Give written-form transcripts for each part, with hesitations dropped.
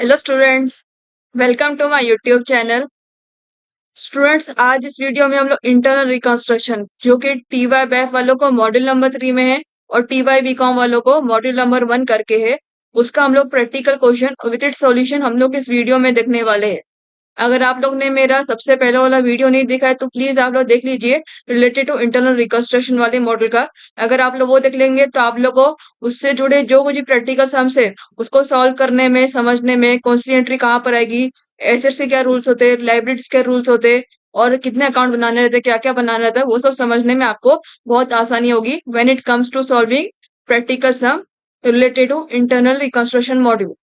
Hello students, welcome to my YouTube channel. Students, आज इस video में हम लोग इंटरनल रिकंस्ट्रक्शन जो कि टी वाई बैफ वालों को मॉड्यूल नंबर 3 में है और टी वाई बी कॉम वालों को मॉड्यूल नंबर 1 करके है, उसका हम लोग practical question with it solution हम लोग इस वीडियो में देखने वाले हैं। अगर आप लोग ने मेरा सबसे पहले वाला वीडियो नहीं देखा है तो प्लीज आप लोग देख लीजिए, रिलेटेड टू इंटरनल रिकंस्ट्रक्शन वाले मॉडल का। अगर आप लोग वो देख लेंगे तो आप लोग को उससे जुड़े जो कुछ प्रैक्टिकल सम्स है उसको सॉल्व करने में, समझने में, कौन सी एंट्री कहाँ पर आएगी, एसेट्स के क्या रूल्स होते हैं, लाइबिलिटीज के रूल्स होते हैं और कितने अकाउंट बनाने रहते हैं, क्या क्या बनाना रहता है, वो सब समझने में आपको बहुत आसानी होगी when it comes to solving practical sum related to internal reconstruction module.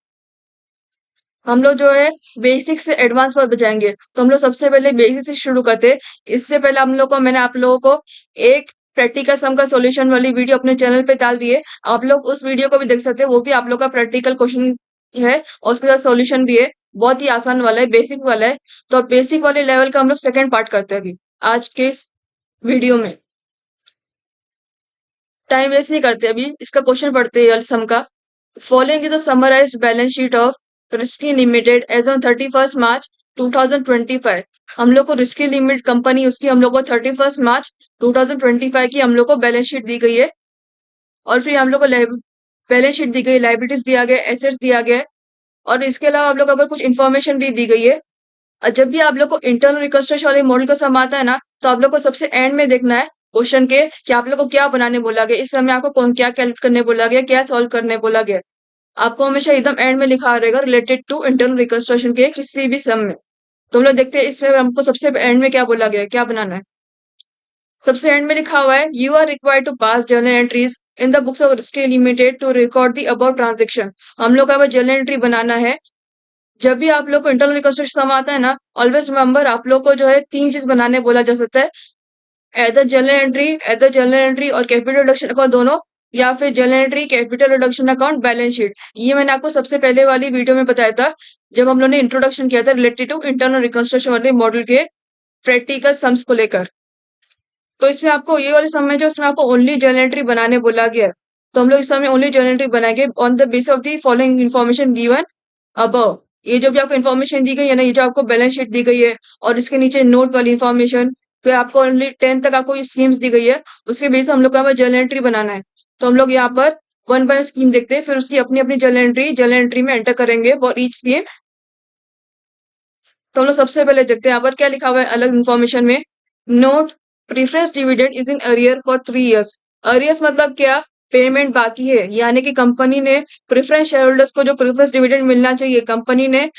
हम लोग जो है बेसिक से एडवांस पर जाएंगे, तो हम लोग सबसे पहले बेसिक से शुरू करते हैं। इससे पहले हम लोग को मैंने आप लोगों को एक प्रैक्टिकल सम का सॉल्यूशन वाली वीडियो अपने चैनल पे डाल दी है, आप लोग उस वीडियो को भी देख सकते हैं। वो भी आप लोग का प्रैक्टिकल क्वेश्चन है और उसके साथ सॉल्यूशन भी है, बहुत ही आसान वाला है, बेसिक वाला है। तो अब बेसिक वाले लेवल का हम लोग सेकेंड पार्ट करते हैं अभी आज के इस वीडियो में। टाइम वेस्ट नहीं करते, अभी इसका क्वेश्चन पढ़ते हैं सम का। Following is the summarized balance sheet of Risky limited as on 31 March 2025। हम लोग को रिस्की लिमिटेड कंपनी उसकी हम लोग को 31 मार्च 2025 की हम लोग को बैलेंस शीट दी गई है और फिर हम लोग को बैलेंस शीट दी गई, लाइबिलिटीज दिया गया, एसेट्स दिया गया और इसके अलावा आप लोग को कुछ इन्फॉर्मेशन भी दी गई है। और जब भी आप लोग को इंटरनल रिकंस्ट्रक्शन वाले मॉडल का सम आता है ना, तो आप लोग को सबसे एंड में देखना है क्वेश्चन के कि आप लोग को क्या बनाने बोला गया, इस समय आपको कौन क्या कैलकुलेट करने बोला गया, क्या सॉल्व करने बोला गया। आपको हमेशा एकदम एंड में लिखा रहेगा रिलेटेड टू इंटरनल रिकंस्ट्रक्शन के किसी भी सम में। तो हम लोग देखते हैं इसमें हमको सबसे एंड में क्या बोला गया है, क्या बनाना है। सबसे एंड में लिखा हुआ है you are required to pass journal entries in the books of Risky limited to record the about transaction. हम लोग का जर्नल एंट्री बनाना है। जब भी आप लोग को इंटरनल रिकंस्ट्रक्शन सम आता है ना, ऑलवेज रिमेंबर आप लोग को जो है तीन चीज बनाने बोला जा सकता है, एदर जर्नल एंट्री और कैपिटल रिडक्शन अकाउंट दोनों, या फिर journal entry, capital reduction account, balance sheet. ये मैंने आपको सबसे पहले वाली वीडियो में बताया था जब हम लोगों ने इंट्रोडक्शन किया था रिलेटेड टू इंटरनल रिकंस्ट्रक्शन वाले मॉडल के प्रैक्टिकल सम्स को लेकर। तो इसमें आपको ये वाले सम में जो इसमें आपको ओनली जर्नल एंट्री बनाने बोला गया है, तो हम लोग इस समय ओनली जर्नल एंट्री बनाएंगे on the base of the following information given above. ये जो भी आपको इन्फॉर्मेशन दी गई है ना, ये जो आपको बैलेंस शीट दी गई है और इसके नीचे नोट वाली इन्फॉर्मेशन, फिर आपको ओनली 10 तक आपको स्कीम्स दी गई है, उसके बेस हम लोग का जर्नल एंट्री बनाना है। तो हम लोग यहाँ पर वन बाय स्कीम देखते हैं, फिर उसकी अपनी अपनी जर्नल एंट्री में एंटर करेंगे फॉर ईच स्कीम। तो हम लोग सबसे पहले देखते हैं यहाँ पर क्या लिखा हुआ है अलग इन्फॉर्मेशन में। Note, preference dividend is in arrear for 3 years. Arrears मतलब क्या, पेमेंट बाकी है, यानी कि कंपनी ने प्रेफरेंस शेयर होल्डर्स को जो प्रेफरेंस डिविडेंड मिलना चाहिए, कंपनी ने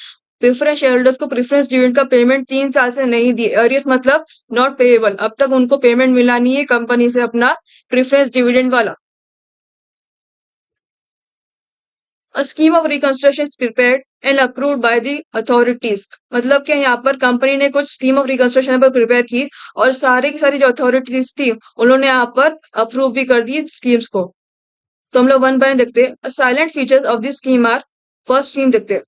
प्रेफरेंस शेयर होल्डर्स को प्रेफरेंस डिविडेंड का पेमेंट 3 साल से नहीं दी। अरियर्स मतलब नॉट पेएबल, अब तक उनको पेमेंट मिला नहीं है कंपनी से अपना प्रेफरेंस डिविडेंड वाला। A scheme of reconstruction is prepared and approved by the authorities। मतलब कि यहाँ पर कंपनी ने कुछ स्कीम ऑफ रिकंस्ट्रक्शन पर प्रिपेयर की और सारी की सारी जो अथॉरिटीज थी उन्होंने यहाँ पर अप्रूव भी कर दी स्कीम्स को। तो हम लोग वन बाय देखते हैं। Salient features of this scheme are, first scheme देखते हैं,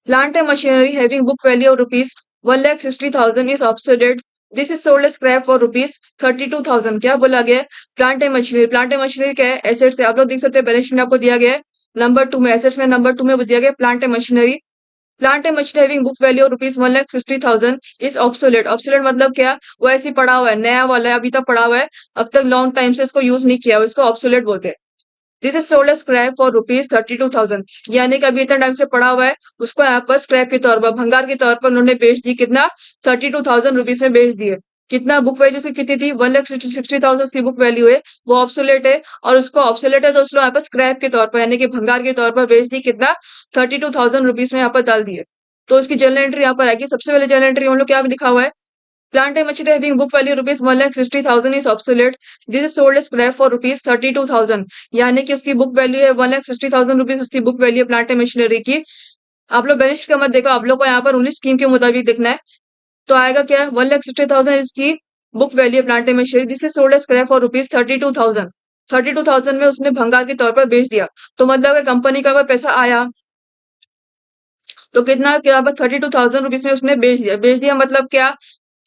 plant and machinery having book value of rupees 1,60,000 is obsolete, this is sold as scrap for rupees 32,000। क्या बोला गया है, plant and machinery, plant and machinery क्या है, assets है। आप लोग देख सकते हैं बैलेंस शीट में आपको दिया गया है नंबर 2 में, एसेट्स में नंबर 2 में दिया गया plant and machinery. Plant and machinery having book value rupees 1,60,000 is obsolete. Obsolete मतलब क्या, वो ऐसे ही पड़ा हुआ है, नया वाला है, अभी तक पड़ा हुआ है, अब तक लॉन्ग टाइम से इसको यूज नहीं किया हुआ, इसको ऑब्सोलेट बोलते हैं। This is sold as scrap for rupees 32,000, यानी कि अभी इतना टाइम से पड़ा हुआ है, उसको यहाँ पर स्क्रैप के तौर पर, भंगार के तौर पर उन्होंने बेच दी। कितना, 32,000 रुपीज में बेच दिए। कितना बुक वैल्यू उसकी कितनी थी, 1,60,000 की बुक वैल्यू है, वो ऑब्सोलेट है और उसको ऑब्सोलेट है तो उसको यहाँ पर स्क्रैप के तौर पर यानी कि भंगार के तौर पर बेच दी। कितना, 32,000 रुपीज में यहाँ पर डाल दिए। तो इसकी जर्नल एंट्री यहाँ पर आएगी। सबसे पहले जर्नल एंट्री हम लोग क्या लिखा हुआ है, plant and machinery having book value rupees 1,60,000 is obsolete, this is sold as scrap for rupees 32,000, यानी कि उसकी बुक वैल्यू है 1,60,000 रुपीज, उसकी बुक वैल्यू है प्लांट एंड मशीनरी की। आप लोग बैलेंस शीट का मत देखो, आप लोग को यहाँ पर उन्हीं स्कीम के मुताबिक देखना है। तो आएगा क्या, 1,60,000 इसकी बुक वैल्यू है plant and machinery, this is sold as scrap for rupees 32,000। 32,000 में उसने भंगार के तौर पर बेच दिया। तो मतलब कंपनी का अगर पैसा आया तो कितना, क्या 32,000 रुपीज में उसने बेच दिया। बेच दिया मतलब क्या,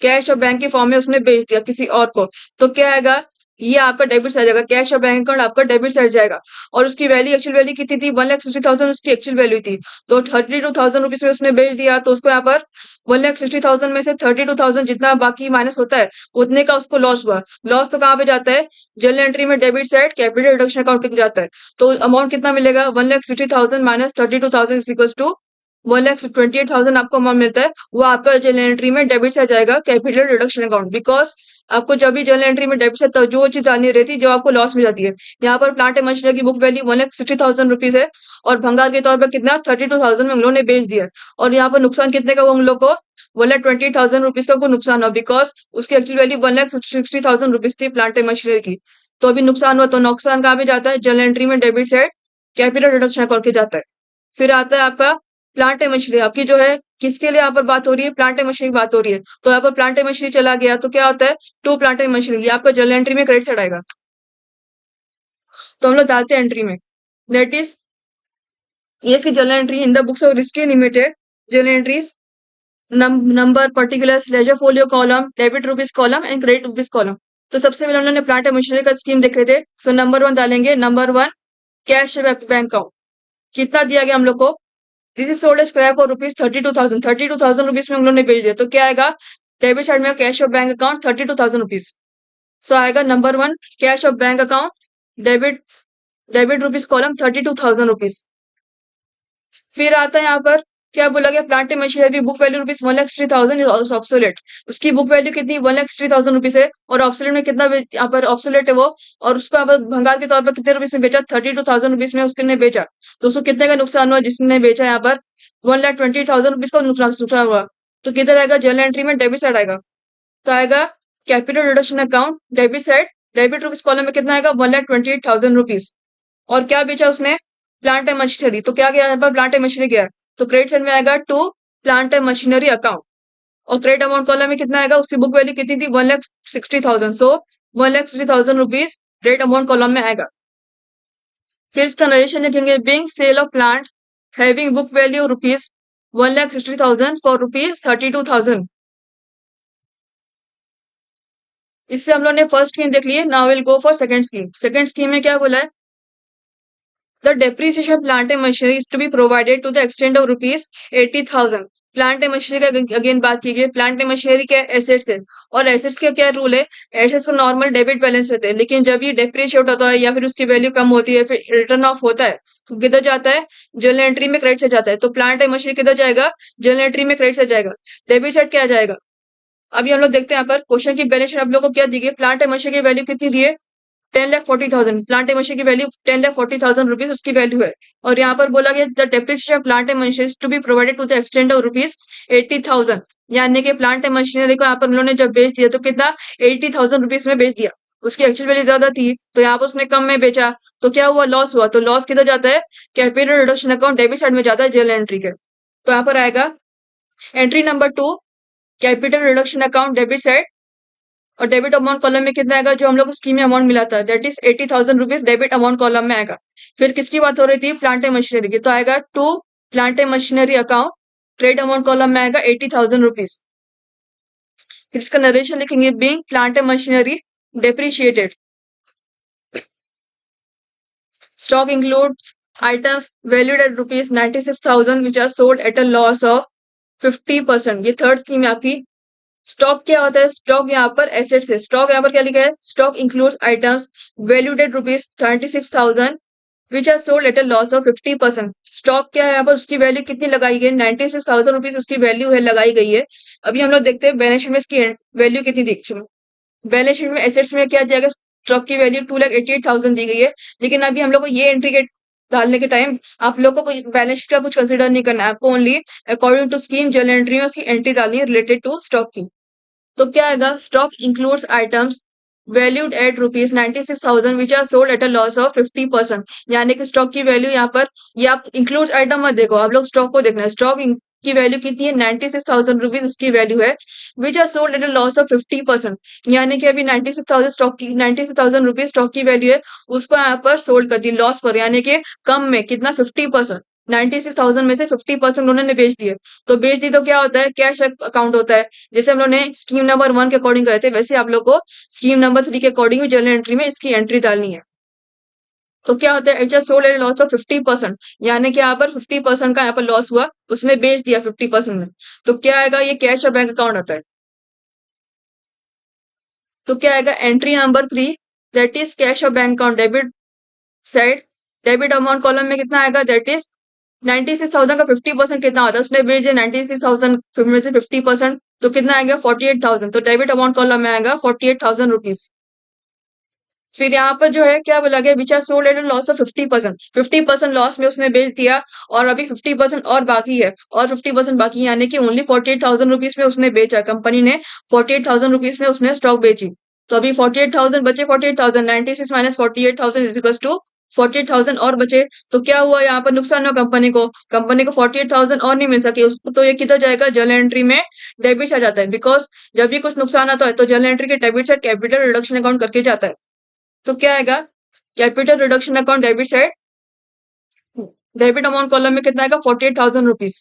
कैश और बैंक के फॉर्म में उसने बेच दिया किसी और को। तो क्या आएगा, ये आपका डेबिट साइड जाएगा, कैश और बैंक अकाउंट आपका डेबिट साइड जाएगा। और उसकी वैल्यू एक्चुअल वैल्यू कितनी थी, 1,60,000 उसकी एक्चुअल वैल्यू थी। तो 32,000 रुपीज में उसने बेच दिया, तो उसको यहाँ पर 1,60,000 में से 32,000 जितना बाकी माइनस होता है उतने का उसको लॉस हुआ। लॉस तो कहाँ पे जाता है, जर्नल एंट्री में debit side capital reduction account के जाता है। तो अमाउंट कितना मिलेगा, 1,60,000 माइनस 32,000 इक्वल्स टू 1,28,000 आपको अमाउंट मिलता है। वो आपका जर्नल एंट्री में डेबिट साइड जाएगा कैपिटल रिडक्शन अकाउंट, बिकॉज आपको जब भी जर्नल एंट्री में डेबिट से तो जो चीज आनी रहती है जो आपको लॉस में जाती है। यहाँ पर प्लांट एंड मशीनरी की बुक वैल्यू 1,60,000 रुपीज है और भंगार के तौर पर कितना 32,000 में उन लोगों ने बेच दिया। और यहाँ पर नुकसान कितने का हुआ उन लोग को, 1,20,000 रुपीज का को नुकसान हुआ, बिकॉज उसकी एक्चुअल वैल्यू 1,60,000 रुपीज थी प्लांट एंड मशीनरी की। तो अभी नुकसान हुआ, तो नुकसान कहाँ पे जाता है, जर्नल एंट्री में debit side capital reduction account के जाता है। फिर आता है आपका प्लांट एंड मशीनरी, आपकी जो है किसके लिए यहाँ पर बात हो रही है, प्लांट एंड मशीनरी की बात हो रही है। तो यहाँ पर प्लांट एंड मशीनरी चला गया तो क्या होता है, टू प्लांट एंड मशीनरी, ये आपका जर्नल एंट्री में क्रेडिट साइड आएगा। तो हम लोग डालते हैं एंट्री में, दैट इज ये इसकी journal entry in the books of Risky limited, journal entries number particulars ledger folio column, debit rupees column and credit rupees column. तो सबसे पहले उन्होंने प्लांट एंड मशीनरी का स्कीम देखे थे। सो नंबर 1 डालेंगे, नंबर 1 कैश बैंक अकाउंट, कितना दिया गया हम लोग को, this is sold scrap for rupees 32,000, 32,000 rupees में हम लोग ने बेच दिया। तो क्या आएगा, डेबिट साइड में cash of bank account 32,000 rupees. So आएगा number 1 cash of bank account, debit debit rupees column 32,000 rupees. फिर आता है यहाँ पर क्या बोला गया, plant and machinery book value rupees 1,60,000 is obsolete. उसकी बुक वैल्यू कितनी 1,60,000 रुपीज है और ऑब्सोलेट में कितना यहाँ पर ऑब्सोलेट है वो, और उसको यहाँ पर भंगार के तौर पर कितने रुपीज में बेचा, 32,000 रुपीज में उसने बेचा। तो उसको कितने का नुकसान हुआ, जिसने बेचा यहाँ पर 1,20,000 रुपीज का नुकसान हुआ। तो किधर आएगा, जर्नल एंट्री में डेबिट साइड आएगा। तो आएगा capital reduction account debit side, debit rupees column में कितना आएगा 1,28,000 रुपीज। और क्या बेचा उसने, प्लांट एंड मशीनरी। तो क्या गया यहाँ पर, प्लांट एंड मशीनरी गया। तो क्रेडिट साइड में आएगा to plant and machinery account, और क्रेडिट अमाउंट कॉलम में कितना आएगा, उसकी बुक वैल्यू कितनी थी 1,60,000, so 1,60,000 rupees credit amount column में आएगा। फिर इसका नरेशन लिखेंगे, being sale of plant having book value rupees 1,60,000 for rupees 32,000। इससे हम लोग ने फर्स्ट स्कीम देख ली है। Now will go for second scheme. Second scheme में क्या बोला है, the depreciation plant and machinery is to be provided to the extend of rupees 80,000। Plant and machinery का अगेन बात की गई, प्लांट एंड मशीनरी क्या एसेट्स है, और एसेट्स का क्या रूल है, एसेट्स को नॉर्मल डेबिट बैलेंस रहते हैं, लेकिन जब ये डेप्रिशिएट होता है या फिर उसकी वैल्यू कम होती है, फिर रिटर्न ऑफ होता है, तो किधर जाता है, जर्नल एंट्री में क्रेडिट से जाता है। तो प्लांट एंड मशीनरी किधर जाएगा, जर्नल एंट्री में क्रेडिट से जाएगा। डेबिट साइड क्या जाएगा, अभी हम लोग देखते हैं यहाँ पर क्वेश्चन की बैलेंस शीट आप लोगों को क्या दी गई, प्लांट एंड मशीनरी की वैल्यू कितनी दी है, 10,40,000। प्लांट एंड मशीनरी की वैल्यू 10,40,000 रुपीज उसकी वैल्यू है। और यहाँ पर बोला गया the depreciation plant and machinery to be provided to the extend of rupees 80,000। यानी कि प्लांट एंड मशीनरी को यहाँ पर उन्होंने जब बेच दिया तो कितना 80,000 रुपीज में बेच दिया, उसकी एक्चुअल वैल्यू ज्यादा थी तो यहाँ पर उसने कम में बेचा, तो क्या हुआ, लॉस हुआ। तो लॉस किधर जाता है, capital reduction account debit side में जाता है, जर्नल एंट्री के। तो यहाँ पर आएगा entry number 2 capital reduction account debit side, और डेबिट अमाउंट कॉलम में कितना आएगा, जो हम लोग को स्कीम में अमाउंट मिला था, that is 80,000 rupees debit amount column में आएगा। फिर किसकी बात हो रही थी, प्लांट एंड मशीनरी की, तो आएगा to plant and machinery account, credit amount column में आएगा 80,000 रुपीज। फिर इसका नरेशन लिखेंगे, being plant and machinery depreciated, stock includes items valued at rupees 96,000 which are sold at a loss of 50%। ये third scheme है आपकी। स्टॉक क्या होता है, स्टॉक यहाँ पर एसेट्स है। स्टॉक यहाँ पर क्या लिखा है, stock includes items valued at rupees 36,000 which are sold at a loss of 50%। Stock क्या है यहाँ पर, उसकी वैल्यू कितनी लगाई गई, 96,000 रुपीज उसकी वैल्यू है, लगाई गई है। अभी हम लोग देखते हैं बैलेंस शीट में इसकी वैल्यू कितनी थी। बैलेंस शीट में एसेट्स में क्या दिया गया, स्टॉक की वैल्यू 2,88,000 दी गई है। लेकिन अभी हम लोग को ये एंट्री के डालने के टाइम आप लोगों को बैलेंस शीट का कुछ कंसिडर नहीं करना है, आपको only according to scheme journal entry में उसकी एंट्री डालनी है रिलेटेड टू स्टॉक की। तो क्या आएगा, stock includes items valued at rupees 96,000 which are sold at a loss of 50%। यानी कि स्टॉक की वैल्यू यहाँ पर, ये आप इंक्लूड्स आइटम मत देखो, आप लोग स्टॉक को देखना है। स्टॉक की वैल्यू कितनी है, 96,000 रुपीज उसकी वैल्यू है, which are sold at a loss of 50%। यानी कि अभी 96,000 स्टॉक की 96,000 रुपीज स्टॉक की वैल्यू है, उसको यहाँ पर सोल्ड कर दी लॉस पर, यानी कि कम में कितना 50%। 96,000 में से 50% उन्होंने बेच दिए। तो बेच दी तो क्या होता है, कैश अकाउंट होता है। जैसे हम लोग ने स्कीम नंबर 1 के अकॉर्डिंग गए थे, वैसे आप लोग को स्कीम नंबर 3 के अकॉर्डिंग भी जर्नल एंट्री में इसकी एंट्री डालनी है। तो क्या होता है, it just sold at loss of 50%, यानी कि यहाँ पर 50% का यहाँ पर लॉस हुआ, उसने बेच दिया 50% में। तो क्या आएगा, ये कैश और बैंक अकाउंट आता है। तो क्या आएगा, entry number 3 that is cash और bank account debit side. Debit amount column में कितना आएगा, दैट इज 96,000 का 50% कितना होता है, उसने भेजे 96,000 में से 50%, तो कितना आएगा 48,000। तो डेबिट अमाउंट कॉलम में आएगा 48,000 रुपीज। फिर यहाँ पर जो है क्या बोला गया, which are sold at loss of 50%, 50% loss में उसने बेच दिया, और अभी 50% और बाकी है, और 50% बाकी है, यानी कि ओनली 48,000 रुपीज में उसने बेचा, कंपनी ने 48,000 रुपीज में उसने स्टॉक बेची। तो अभी 48,000 बचे, 48,000 96 माइनस 48,000 इज इक्वल टू 48,000 और बचे। तो क्या हुआ, यहाँ पर नुकसान हुआ कंपनी को, 48,000 और नहीं मिल सके उसको। तो ये किधर जाएगा, जर्नल एंट्री में डेबिट आ जाता है, बिकॉज जब भी कुछ नुकसान आता है तो जर्नल एंट्री के debit side capital reduction account करके जाता है। तो क्या आएगा, capital reduction account debit side, debit amount column में कितना आएगा 48,000 रुपीज।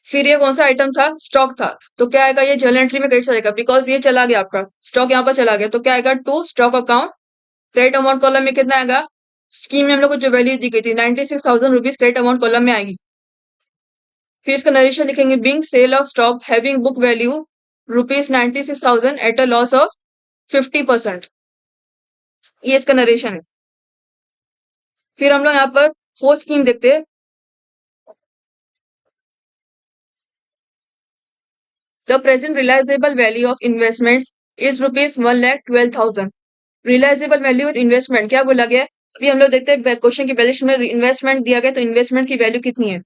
फिर ये कौन सा आइटम था, स्टॉक था। तो क्या आएगा, ये जर्नल एंट्री में क्रेडिट जाएगा, बिकॉज ये चला गया आपका स्टॉक, यहाँ पर चला गया। तो क्या आएगा, to stock account. Credit amount column में कितना आएगा, स्कीम में हम लोग को जो वैल्यू दी गई थी 96,000 रुपीज क्रेडिट अमाउंट कॉलम में आएगी। फिर इसका नरेशन लिखेंगे, being sale of stock having book value rupees 96,000 at a loss of 50%। ये इसका नरेशन है। फिर हम लोग यहाँ पर फोर्थ स्कीम देखते हैं। The present realizable value of investments is rupees 1,12,000. Realisable value और इन्वेस्टमेंट क्या बोला गया है? अभी हम लोग देखते हैं क्वेश्चन की बैलेंस में इन्वेस्टमेंट दिया गया, तो इन्वेस्टमेंट की वैल्यू कितनी है।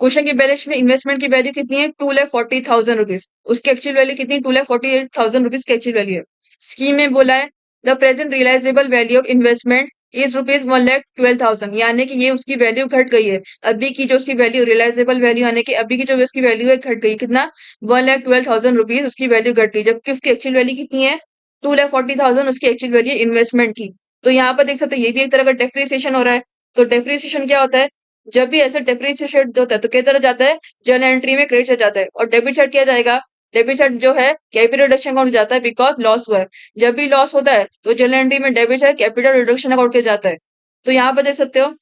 क्वेश्चन की बैलेंस में इन्वेस्टमेंट की वैल्यू कितनी है, 2,40,000 रुपीज। उसकी एक्चुअल वैल्यू कितनी, 2,48,000 रुपीज की एक्चुअल वैल्यू है। स्कीम में बोला है the present realisable value of investment is rupees 1,12,000, यानी कि ये उसकी वैल्यू घट गई है। अभी की जो उसकी वैल्यू रियलाइजेबल वैल्यू, यानी कि अभी की जो उसकी वैल्यू है घट गई, कितना 1,12,000 रुपीज उसकी वैल्यू घट गई, जबकि उसकी एक्चुअल वैल्यू कितनी है 2,40,000 उसकी एक्चुअल वैल्यू इन्वेस्टमेंट की। तो यहाँ पर देख सकते हैं ये भी एक तरह का डेप्रिसिएशन हो रहा है। तो डेप्रिसिएशन क्या होता है, जब भी ऐसा डेप्रिसिएशन होता है तो किस तरह जाता है, जर्नल एंट्री में क्रेडिट साइड जाता है। और डेबिट साइड क्या जाएगा, डेबिट साइड जो है कैपिटल रिडक्शन अकाउंट जाता है, बिकॉज लॉस हुआ है। जब भी लॉस होता है तो जर्नल एंट्री में debit side capital reduction account के जाता है। तो यहाँ पर देख सकते हो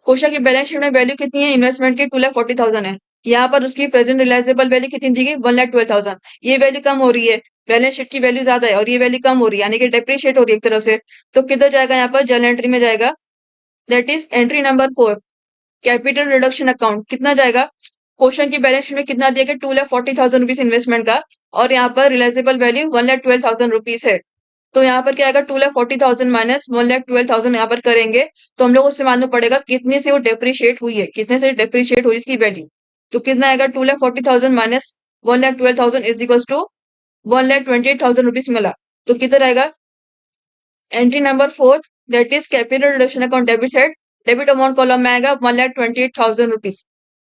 कोशा की बैलेंस शीट में वैल्यू कितनी है इन्वेस्टमेंट की, 2,40,000 है। यहाँ पर उसकी प्रेजेंट रियलाइजेबल वैल्यू कितनी दी गई, 1,12,000। ये वैल्यू कम हो रही है, बैलेंस शीट की वैल्यू ज्यादा है और ये वैल्यू कम हो रही है, यानी कि डेप्रिशिएट हो रही है एक तरफ से। तो किधर जाएगा, यहाँ पर जर्नल एंट्री में जाएगा, that is entry number 4, capital reduction account. कितना जाएगा, क्वेश्चन की बैलेंस शीट में कितना दिया गया, 2,40,000 रुपीज इन्वेस्टमेंट का, और यहाँ पर रियलाइजेबल वैल्यू 1,12,000 रुपीज है। तो यहाँ पर क्या आएगा, 2,40,000 माइनस 1,12,000 यहाँ पर करेंगे, तो हम लोग उससे मालूम पड़ेगा कितने से वो डेप्रिशिएट हुई है, कितने से डेप्रिशिएट हुई इसकी वैल्यू। तो कितना आएगा, 2,40,000 minus 1,12,000 is equal to 1,28,000 rupees मिला। तो किधर आएगा, entry number 4 that is capital reduction account debit side, debit amount column में आएगा 1,28,000 रुपीज।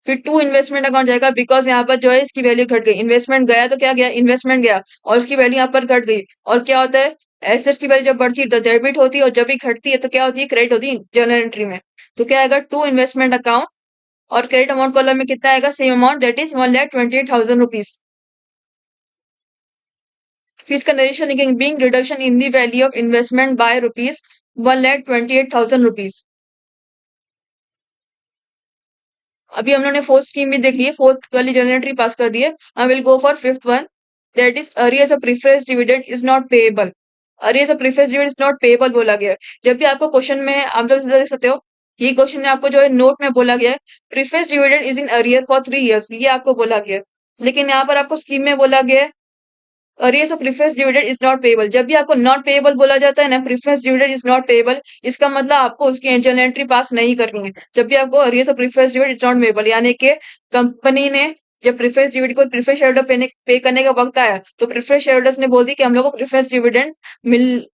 फिर टू इन्वेस्टमेंट अकाउंट जाएगा, बिकॉज यहाँ पर जो है इसकी वैल्यू घट गई, इन्वेस्टमेंट गया तो क्या गया, इन्वेस्टमेंट गया और उसकी वैल्यू यहाँ पर घट गई। और क्या होता है, एसेट्स की वैल्यू जब बढ़ती है तो डेबिट होती है, और जब भी घटती है तो क्या होती है, क्रेडिट होती है जर्नल एंट्री में। तो क्या आएगा, टू इन्वेस्टमेंट अकाउंट, और क्रेडिट अमाउंट कॉलम में कितना आएगा, same amount that is 1,28,000 rupees. फिर इसका नरेशन लिखेंगे, being reduction in the value of investment by rupees 1,28,000 rupees. अभी हम लोगों ने फोर्थ स्कीम भी देख ली है, फोर्थ वाली जर्नल एंट्री पास कर दी है। I will go for fifth one, that is arrears of preference dividend is not payable. Arrears of preference dividend is not payable बोला गया है। जब भी आपको क्वेश्चन में आप लोग देख सकते हो, ये क्वेश्चन में आपको जो है नोट में बोला गया है preference dividend is in arrear for 3 years, ये आपको बोला गया है। लेकिन यहाँ पर आपको स्कीम में बोला गया है arrears of preference dividend is not payable. जब भी आपको नॉट पेएबल बोला जाता है ना, preference dividend is not payable, इसका मतलब आपको उसकी जर्नल एंट्री पास नहीं करनी है। जब भी आपको arrears of preference dividend is not payable, यानी कि कंपनी ने जब प्रीफरेंस डिविडेंड को प्रीफरेंस शेयर होल्डर पे करने का वक्त आया, तो प्रीफरेंस शेयर होल्डर्स ने बोल दी कि हम लोग को प्रीफरेंस डिविडेंड मिल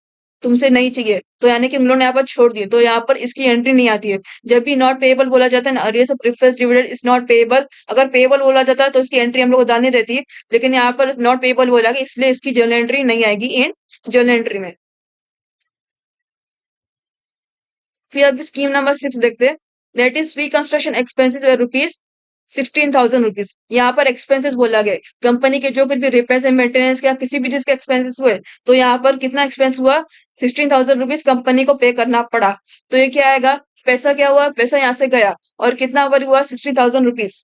तुमसे नहीं चाहिए, तो यानी कि उन लोगों ने यहाँ पर छोड़ दिए, तो यहाँ पर इसकी एंट्री नहीं आती है। जब भी नॉट पेएबल बोला जाता है ना, arrears of preference dividend is not payable, अगर पेएबल बोला जाता है तो इसकी एंट्री हम लोग को डालनी रहती है, लेकिन यहाँ पर नॉट पेएबल बोला गया, इसलिए इसकी जर्नल एंट्री नहीं आएगी इन जर्नल एंट्री में। फिर अब स्कीम नंबर 6 देखते हैं। That is reconstruction expenses rupees 16,000 rupees. यहाँ पर एक्सपेंसेस बोला गया है। कंपनी के जो कुछ भी रिपेयर एंड मेंटेनेंस के या किसी भी चीज के एक्सपेंसेस हुए, तो यहाँ पर कितना एक्सपेंस हुआ, 16,000 रुपीज कंपनी को पे करना पड़ा। तो ये क्या आएगा, पैसा क्या हुआ, पैसा यहाँ से गया और कितना ओवर हुआ, 16,000 रुपीज।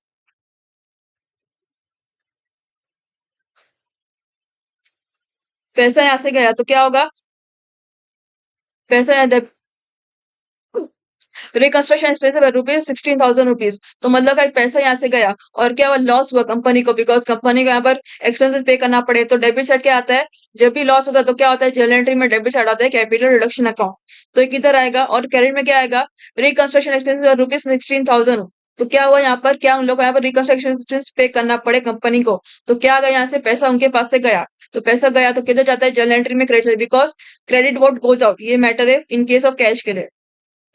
पैसा यहाँ से गया तो क्या होगा, पैसा यहाँ रिकंस्ट्रक्शन एक्सपेंसिव है रुपीज 16,000 रुपीज। तो मतलब का पैसा यहाँ से गया और क्या हुआ, लॉस हुआ कंपनी को, बिकॉज कंपनी को यहाँ पर एक्सपेंसेस पे करना पड़े। तो डेबिट साइड क्या आता है, जब भी लॉस होता है तो क्या होता है, जर्नल एंट्री में डेबिट साइड आता है कैपिटल रिडक्शन अकाउंट। तो ये किधर आएगा, और क्रेडिट में क्या आएगा, रिकंस्ट्रक्शन एक्सपेंसिव रुपीज 16,000। तो क्या हुआ यहाँ पर, क्या उन लोग को यहाँ पर रिकंस्ट्रक्शन एक्सपेंस पे करना पड़े कंपनी को, तो क्या आ गया, यहाँ से पैसा उनके पास से गया। तो पैसा गया तो किधर जाता है, जर्नल एंट्री में credit, because credit vote goes out, ये मैटर है इन केस ऑफ कैश के लिए।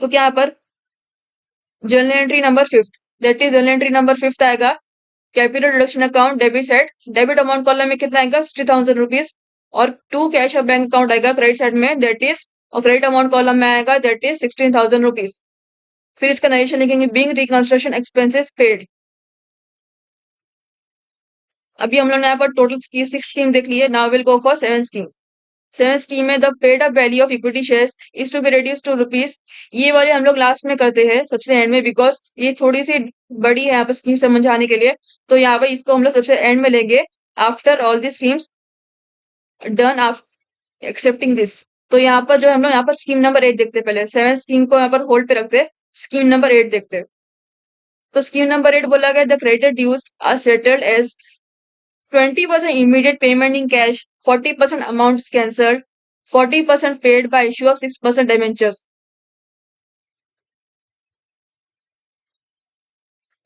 तो क्या यहाँ पर journal entry number fifth, that is journal entry number fifth आएगा, capital reduction account debit side, debit amount column में कितना आएगा, 60,000 रुपीज। और to cash of bank account आएगा क्रेडिट साइड में, दैट इज, और क्रेडिट अमाउंट कॉलम में आएगा दैट इज 16,000 रुपीज। फिर इसका नरेशन लिखेंगे, बिंग रिकंस्ट्रक्शन एक्सपेंसेस पेड। अभी हम लोग ने यहाँ पर टोटल सिक्स स्कीम देख ली है, now will go for seven scheme. Seven scheme में the paid up value of equity shares is to be reduce to rupees. ये वाले हम लोग लास्ट में करते हैं, सबसे एंड में, बिकॉज ये थोड़ी सी बड़ी है यहाँ पर स्कीम समझाने के लिए। तो यहाँ पर इसको हम लोग सबसे एंड में लेंगे, after all the schemes done after accepting this. तो यहाँ पर जो हम लोग यहाँ पर स्कीम नंबर 8 देखते हैं, पहले सेवन स्कीम को यहाँ पर होल्ड पे रखते हैं, स्कीम नंबर 8 देखते हैं। तो स्कीम नंबर 8 बोला गया, the credit dues are settled as 20% immediate payment in cash, 40% amount is cancelled, 40% paid by issue of 6% debentures।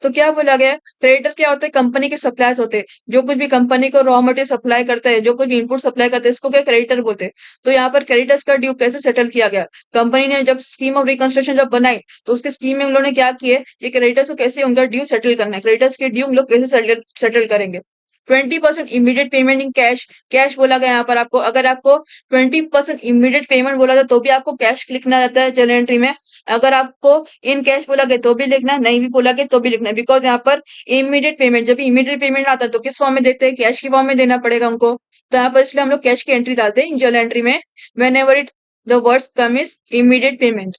तो क्या बोला गया, क्रेडिटर क्या होते हैं, कंपनी के सप्लायर्स होते हैं, जो कुछ भी कंपनी को रॉ मटेरियल सप्लाई करता है, जो कुछ भी इनपुट सप्लाई करता है, इसको क्या क्रेडिटर बोलते हैं। तो यहाँ पर क्रेडिटर्स का ड्यू कैसे सेटल किया गया, कंपनी ने जब स्कीम ऑफ रिकंस्ट्रक्शन जब बनाई, तो उसके स्कीम में उन लोगों ने क्या किए, ये क्रेडिटर्स को कैसे उनका ड्यू सेटल करना है, क्रेडिटर्स के ड्यू उन लोग कैसे सेटल करेंगे। 20% immediate payment in cash, cash बोला गया यहाँ पर आपको, अगर आपको 20% इमीडिएट पेमेंट बोला था तो भी आपको कैश लिखना रहता है जर्नल एंट्री में। अगर आपको इन कैश बोला गया तो भी लिखना है, नहीं भी बोला गया तो भी लिखना है, बिकॉज यहाँ पर इमीडिएट पेमेंट, जब इमीडिएट पेमेंट आता है तो किस फॉर्म में देते हैं, कैश की फॉर्म में देना पड़ेगा उनको। तो यहाँ पर इसलिए हम लोग कैश की एंट्री डालते हैं इन जर्नल एंट्री में, when ever it the words come is immediate payment.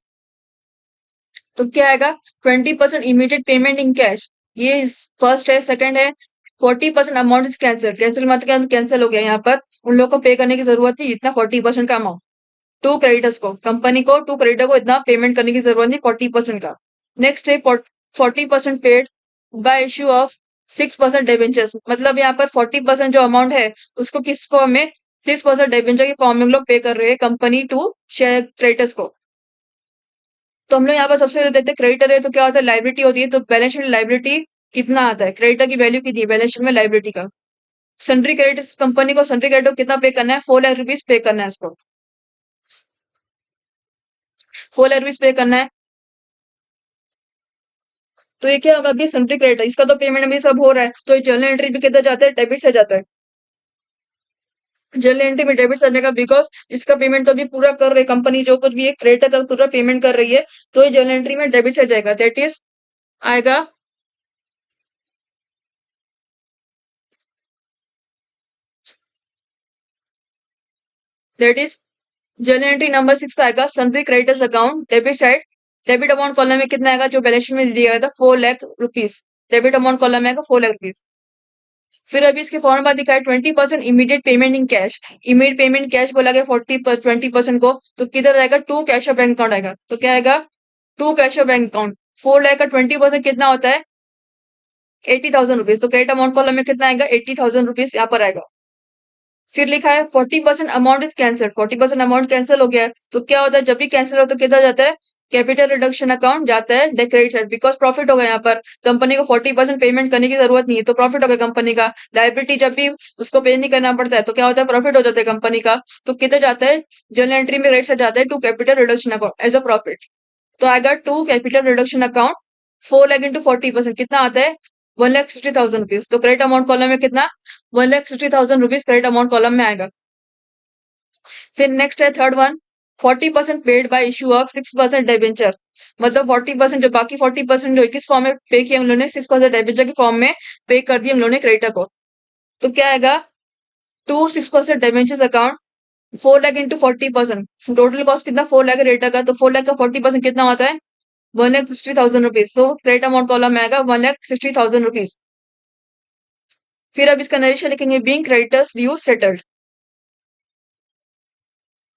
तो क्या आएगा, 20% इमीडिएट पेमेंट इन कैश, ये फर्स्ट है। सेकंड है 40% अमाउंट इज कैंसिल, कैंसिल मतलब कैंसिल हो गया, यहाँ पर उन लोगों को पे करने की जरूरत नहीं, इतना 40% का अमाउंट टू क्रेडिटर्स को, कंपनी को, टू क्रेडिटर को इतना पेमेंट करने की जरूरत नहीं, 40% का। नेक्स्ट है 40% paid by issue of 6% debentures, मतलब यहाँ पर 40% जो अमाउंट है उसको किस फॉर्म में, 6% डिबेंचर की फॉर्म में हम लोग पे कर रहे हैं कंपनी टू शेयर क्रेडिटर्स को। तो हम लोग यहाँ पर सबसे पहले देखते हैं क्रेडिटर है तो क्या होता है, लाइबिलिटी होती है। तो बैलेंस शीट लाइबिलिटी कितना आता है, क्रेडिटर की वैल्यू कितनी है बैलेंस शीट में लाइबिलिटी का। सन्ड्री क्रेडिट, कंपनी को सन्ड्री क्रेडिट कितना पे करना है, 4 लाख रुपीज पे करना है उसको, 4 लाख रुपीज पे करना है। तो ये क्या होगा, अभी सन्ड्री क्रेडिट, इसका तो पेमेंट अभी सब हो रहा है, तो ये जर्नल एंट्री भी किधर जाता है, डेबिट से जाता है। जर्नल एंट्री में डेबिट से जाएगा, बिकॉज इसका पेमेंट तो अभी पूरा कर रही है कंपनी, जो कुछ भी एक क्रेडिटर का पूरा पेमेंट कर रही है, तो ये जर्नल एंट्री में डेबिट से जाएगा, दैट इज आएगा that is journal entry number 6 आएगा, sundry creditors account debit side, debit amount column में कितना आएगा, जो बैलेंस शीट में दिया गया था 4 lakh rupees, debit amount column में आएगा 4 लाख रुपीज। फिर अभी इसके फॉर्मूला दिखाया 20% immediate payment in cash, immediate payment cash बोला गया 20% को, तो किधर आएगा, to cash of bank account आएगा। तो क्या आएगा, to cash of bank account, 4 lakh का 20% कितना होता है, 80,000 रुपीज। तो क्रेडिट अमाउंट कॉलम में कितना आएगा, 80,000 रुपीज यहाँ पर आएगा। फिर लिखा है 40% amount is cancel, 40% amount cancel हो गया है, तो क्या होता है, जब भी कैंसिल हो तो किधर जाता है, कैपिटल रिडक्शन अकाउंट जाता है क्रेडिट साइड, बिकॉज प्रॉफिट हो गया, यहाँ पर कंपनी को 40% पेमेंट करने की जरूरत नहीं है, तो प्रॉफिट हो गया कंपनी का। लाइबिलिटी जब भी उसको पे नहीं करना पड़ता है तो क्या होता है, प्रॉफिट हो जाता है कंपनी का। तो किधर जाता है, जर्नल एंट्री में क्रेडिट साइड जाता है to capital reduction account as a profit. तो आएगा to capital reduction account, 4 lakh into 40% कितना आता है, 1,60,000 रुपीज। तो क्रेडिट अमाउंट कॉलम में कितना, 1,60,000 रुपीज क्रेडिट अमाउंट कॉलम में आएगा। फिर नेक्स्ट है third one, 40% paid by issue of 6% debenture. मतलब 40% जो बाकी 40% जो किस फॉर्म में पे किया उन्होंने 6% डिबेंचर के फॉर्म में पे कर दिया उन्होंने क्रेडिटर को। तो क्या आएगा, to 6% debentures account 4 lakh into 40%, total cost कितना 4 लाख क्रेडिटर का, तो 4 लाख का 40% कितना होता है 1,60,000 रुपीज। तो क्रेडिट अमाउंट कॉलम में आएगा 1,60,000 रुपीज। फिर अब इसका नरेशन लिखेंगे बीइंग क्रेडिटर्स ड्यू सेटल्ड।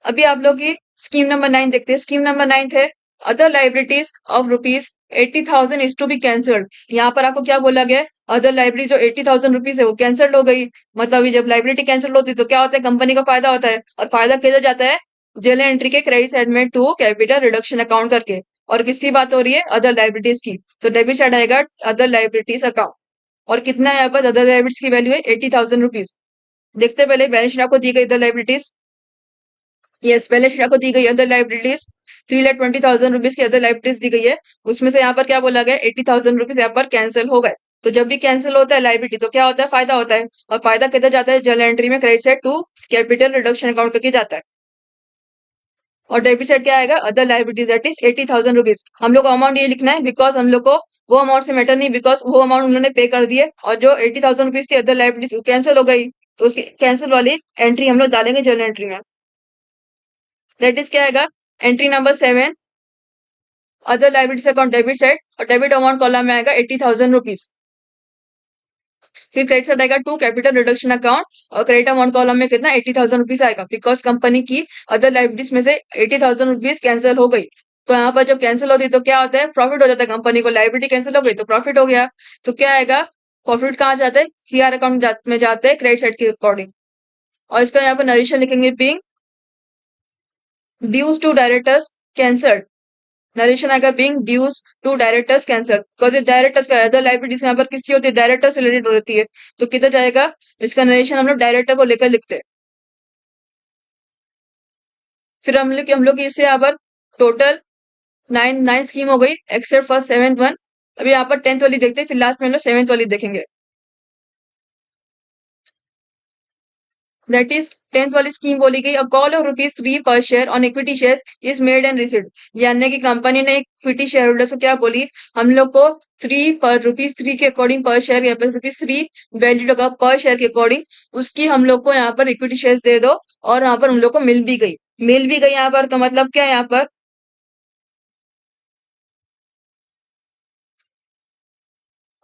अभी आप लोग की स्कीम नंबर 9 देखते हैं। स्कीम नंबर 9 है other liabilities of rupees 80,000 is to be cancelled. यहाँ पर आपको क्या बोला गया है, अदर लाइबिलिटी जो 80,000 रुपीज है वो कैंसल्ड हो गई। मतलब अभी जब लाइबिलिटी कैंसल्ड होती है तो क्या होता है, कंपनी का फायदा होता है, और फायदा किधर जाता है, जर्नल एंट्री के क्रेडिट साइड में टू कैपिटल रिडक्शन अकाउंट करके। और किसकी बात हो रही है, अदर लाइबिलिटीज की, तो डेबिट साइड आएगा अदर लाइबिलिटीज अकाउंट। और कितना है यहाँ पर अदर लाइबिलिटीज की वैल्यू है 80,000 रुपीज। देखते पहले बैलेंस शीट आपको दी गई other liabilities. Yes, balance sheet आपको दी गई अदर लाइबिलिटीज 3,20,000 रुपीज की अदर लाइबिलिटीज दी गई है। उसमें से यहाँ पर क्या बोला गया 80,000 रुपीज यहाँ पर कैंसिल हो गए। तो जब भी कैंसिल होता है लाइबिलिटी तो क्या होता है, फायदा होता है, और फायदा किधर जाता है, जर्नल एंट्री में credit side to capital reduction account करके जाता है। और डेबिट साइड क्या आएगा, other liabilities that is 80,000 rupees. हम लोग को अमाउंट ये लिखना है बिकॉज हम लोग को वो अमाउंट से मैटर नहीं, बिकॉज वो अमाउंट उन्होंने पे कर दिए, और जो 80,000 रुपीज थी अदर लाइबिलिटीज कैंसिल हो गई, तो उसकी कैंसिल वाली एंट्री हम लोग डालेंगे जर्नल एंट्री में। दैट इज क्या आएगा, entry number 7 other liabilities account debit side, और डेबिट अमाउंट कॉलम में आएगा 80,000 रुपीज। फिर क्रेडिट साइड आएगा टू कैपिटल रिडक्शन अकाउंट, और क्रेडिट अमाउंट कॉलम में कितना 80,000 रुपीज आएगा, बिकॉज कंपनी की अदर लाइबिलिटीज में से 80,000 रुपीज कैंसिल हो गई। तो यहाँ पर जब कैंसिल होती है तो क्या होता है, प्रॉफिट हो जाता है कंपनी को, लाइबिलिटी कैंसिल हो गई तो प्रॉफिट हो गया। तो क्या आएगा, प्रॉफिट कहाँ जाता है, सीआर अकाउंट में जाते हैं क्रेडिट साइड के अकॉर्डिंग। और इसका यहाँ पर नरेशन लिखेंगे being dues to directors cancelled. Narration आएगा being dues to directors cancelled, because directors का अदर लाइबिलिटीज यहाँ पर किसकी होती है, डायरेक्टर से रिलेटेड होती है। तो किधर जाएगा, इसका नरेशन हम लोग डायरेक्टर को लेकर लिखते हैं। फिर हम लोग इससे यहाँ पर टोटल 9 स्कीम हो गई एक्सेप्ट फॉर 7th वन। अभी यहाँ पर 10th वाली देखते हैं, फिर लास्ट में हम लोग 7th वाली देखेंगे। दैट इज 10th वाली स्कीम बोली गई, अ कॉल ऑफ ₹3 पर share on equity shares is made and received. यानी कि कंपनी ने इक्विटी शेयर होल्डर्स को क्या बोली, हम लोग को ₹3 के अकॉर्डिंग पर शेयर, या फिर ₹3 वैल्यू लगा पर शेयर के अकॉर्डिंग, उसकी हम लोग को यहाँ पर इक्विटी शेयर्स दे दो। और यहाँ पर हम लोग को मिल भी गई यहाँ पर। तो मतलब क्या है यहाँ पर,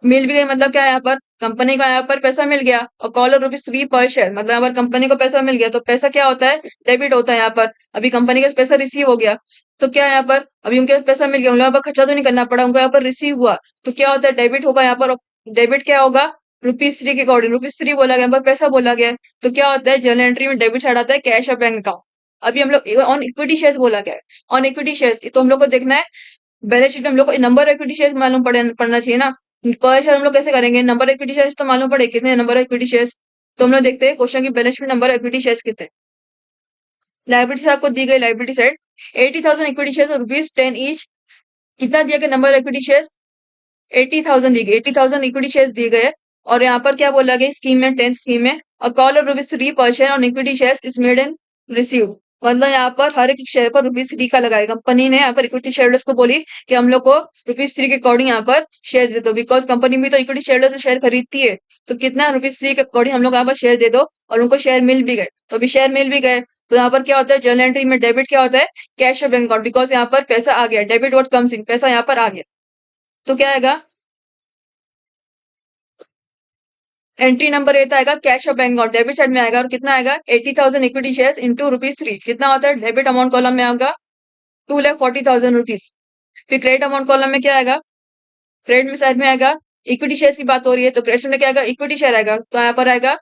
मिल भी गई मतलब क्या है, यहाँ पर कंपनी का यहाँ पर पैसा मिल गया। और कॉल ₹3 पर शेयर मतलब यहाँ पर कंपनी को पैसा मिल गया, तो पैसा क्या होता है, डेबिट होता है यहाँ पर। अभी कंपनी का पैसा रिसीव हो गया, तो क्या है यहाँ पर, अभी उनके पैसा मिल गया, उनको यहाँ पर खर्चा तो नहीं करना पड़ा, उनको यहाँ पर रिसीव हुआ, तो क्या होता है, डेबिट होगा यहाँ पर। डेबिट क्या होगा, ₹3 के अकॉर्डिंग, ₹3 बोला गया, यहाँ पर पैसा बोला गया है। तो क्या होता है, जर्नल एंट्री में डेबिट साइड आता है कैश और बैंक अकाउंट। अभी हम लोग ऑन इक्विटी शेयर्स बोला गया है, ऑन इक्विटी शेयर्स, तो हम लोग को देखना है बैलेंस शीट में हम लोग को नंबर ऑफ इक्विटी शेयर्स मालूम पड़ना चाहिए ना। पर शेयर हम लोग कैसे करेंगे, नंबर ऑफ इक्विटी शेयर्स तो मालूम पड़े कितने नंबर ऑफ इक्विटी शेयर्स। तो हम लोग देखते हैं क्वेश्चन की balance sheet number of equity shares कितने। लाइबिलिटी आपको दी गई, liability side 80,000 equity shares ₹10 each. कितना दिया गया नंबर ऑफ इक्विटी शेयर्स, 80,000 दी गई, 80,000 इक्विटी शेयर्स दिए गए। और यहाँ पर क्या बोला गया स्कीम में, 10th स्कीम में, अ कॉल ऑफ ₹3 पर share on equity shares is made and received. मतलब यहाँ पर हर एक शेयर पर ₹3 का लगाएगा। कंपनी ने यहाँ पर इक्विटी शेयरर्स को बोली कि हम लोग को ₹3 के अकॉर्डिंग यहाँ पर शेयर दे दो, बिकॉज कंपनी भी तो इक्विटी शेयरर्स से शेयर खरीदती है। तो कितना ₹3 के अकॉर्डिंग हम लोग यहाँ पर शेयर दे दो, और उनको शेयर मिल भी गए। तो अभी शेयर मिल भी गए, तो यहाँ पर क्या होता है, जर्नल एंट्री में डेबिट क्या होता है, कैश और बैंक अकाउंट, बिकॉज यहाँ पर पैसा आ गया, डेबिट व्हाट कम्स इन, पैसा यहाँ पर आ गया। तो क्या आएगा, एंट्री नंबर ए आएगा कैश और बैंक अकाउंट, डेबिट साइड में आएगा। और कितना आएगा, 80,000 इक्विटी शेयर्स इंटू ₹3, कितना होता है, डेबिट अमाउंट कॉलम में आएगा 2,40,000 रुपीज। फिर क्रेडिट अमाउंट कॉलम में क्या आएगा, क्रेडिट में साइड में आएगा इक्विटी शेयर की बात हो रही है, तो क्रेडिट में क्या आएगा, इक्विटी शेयर आएगा। तो यहाँ पर आएगा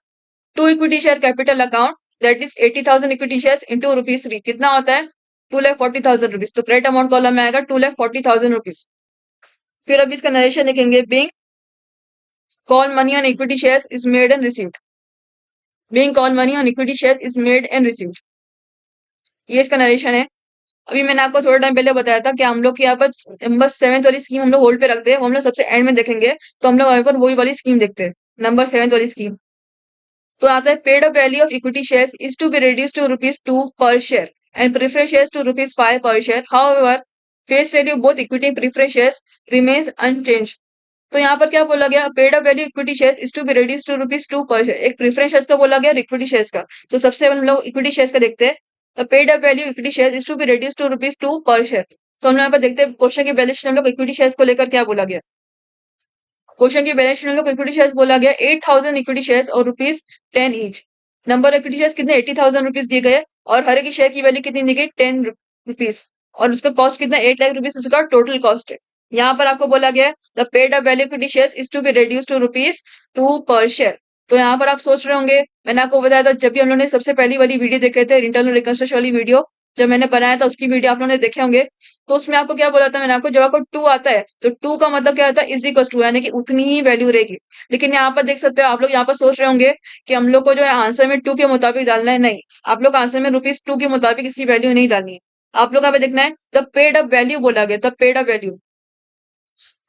to equity share capital account, that is 80,000 equity shares into ₹3, कितना होता है 2,40,000 रुपीज। तो क्रेडिट अमाउंट कॉलम में आएगा 2,40,000 रुपीज। फिर अब इसका नरेशन देखेंगे, being call money on equity shares is made and received. Being called money on equity shares is made and received। ये इसका नरेशन है। अभी मैंने आपको थोड़ा टाइम पहले बताया था कि हम लोग यहाँ पर बस 7th वाली स्कीम हम लोग होल्ड पे रखते हैं, वो हम लोग सबसे एंड में देखेंगे। तो हम लोग वहां पर वही वाली स्कीम देखते हैं, नंबर 7th वाली स्कीम। तो आता है paid up value of equity shares is to be reduce to ₹2 per share and preference shares to rupees 5 per share. However, face value of both equity and preference shares remains unchanged. तो यहाँ पर क्या बोला गया, paid up value equity shares is to be reduce to rupees 2 per share. एक preference shares का बोला गया, इक्विटी शेयर्स का। तो सबसे पहले हम लोग इक्विटी शेयर्स का देखते हैं। The paid up value equity share is to be reduce to rupees 2 per share. तो हम यहाँ पर देखते हैं क्वेश्चन के बैलेंस शीट में हम लोग इक्विटी शेयर्स को लेकर क्या बोला गया। क्वेश्चन की बैलेंस शीट में हम लोग इक्विटी शेयर्स बोला गया 8,000 इक्विटी शेयर्स और rupees 10 each. Number of equity shares कितने 80,000 रुपीज दिए गए और हर एक शेयर की वैल्यू कितनी दी गई 10 रुपीज और उसका कॉस्ट कितना 8 लाख रुपीज उसका टोटल कॉस्ट है। यहाँ पर आपको बोला गया the paid up value equity shares is to be reduce to rupees 2 per share. तो यहाँ पर आप सोच रहे होंगे, मैंने आपको बताया था जब भी हम लोगों ने सबसे पहली वाली वीडियो देखे थे इंटरनल रिकंस्ट्रक्शन वाली वीडियो, जब मैंने बनाया था उसकी वीडियो आप लोगों ने देखे होंगे। तो उसमें आपको क्या बोला था मैंने आपको, जब आपको 2 आता है तो 2 का मतलब क्या आता है इज इक्वल टू, यानी कि उतनी ही वैल्यू रहेगी। लेकिन यहाँ पर देख सकते हो आप लोग, यहाँ पर सोच रहे होंगे कि हम लोग को जो है आंसर में 2 के मुताबिक डालना है। नहीं, आप लोग आंसर में रुपीज 2 के मुताबिक इसकी वैल्यू नहीं डालनी है। आप लोग यहाँ पे देखना है द पेड अप वैल्यू बोला गया, द पेड अप वैल्यू।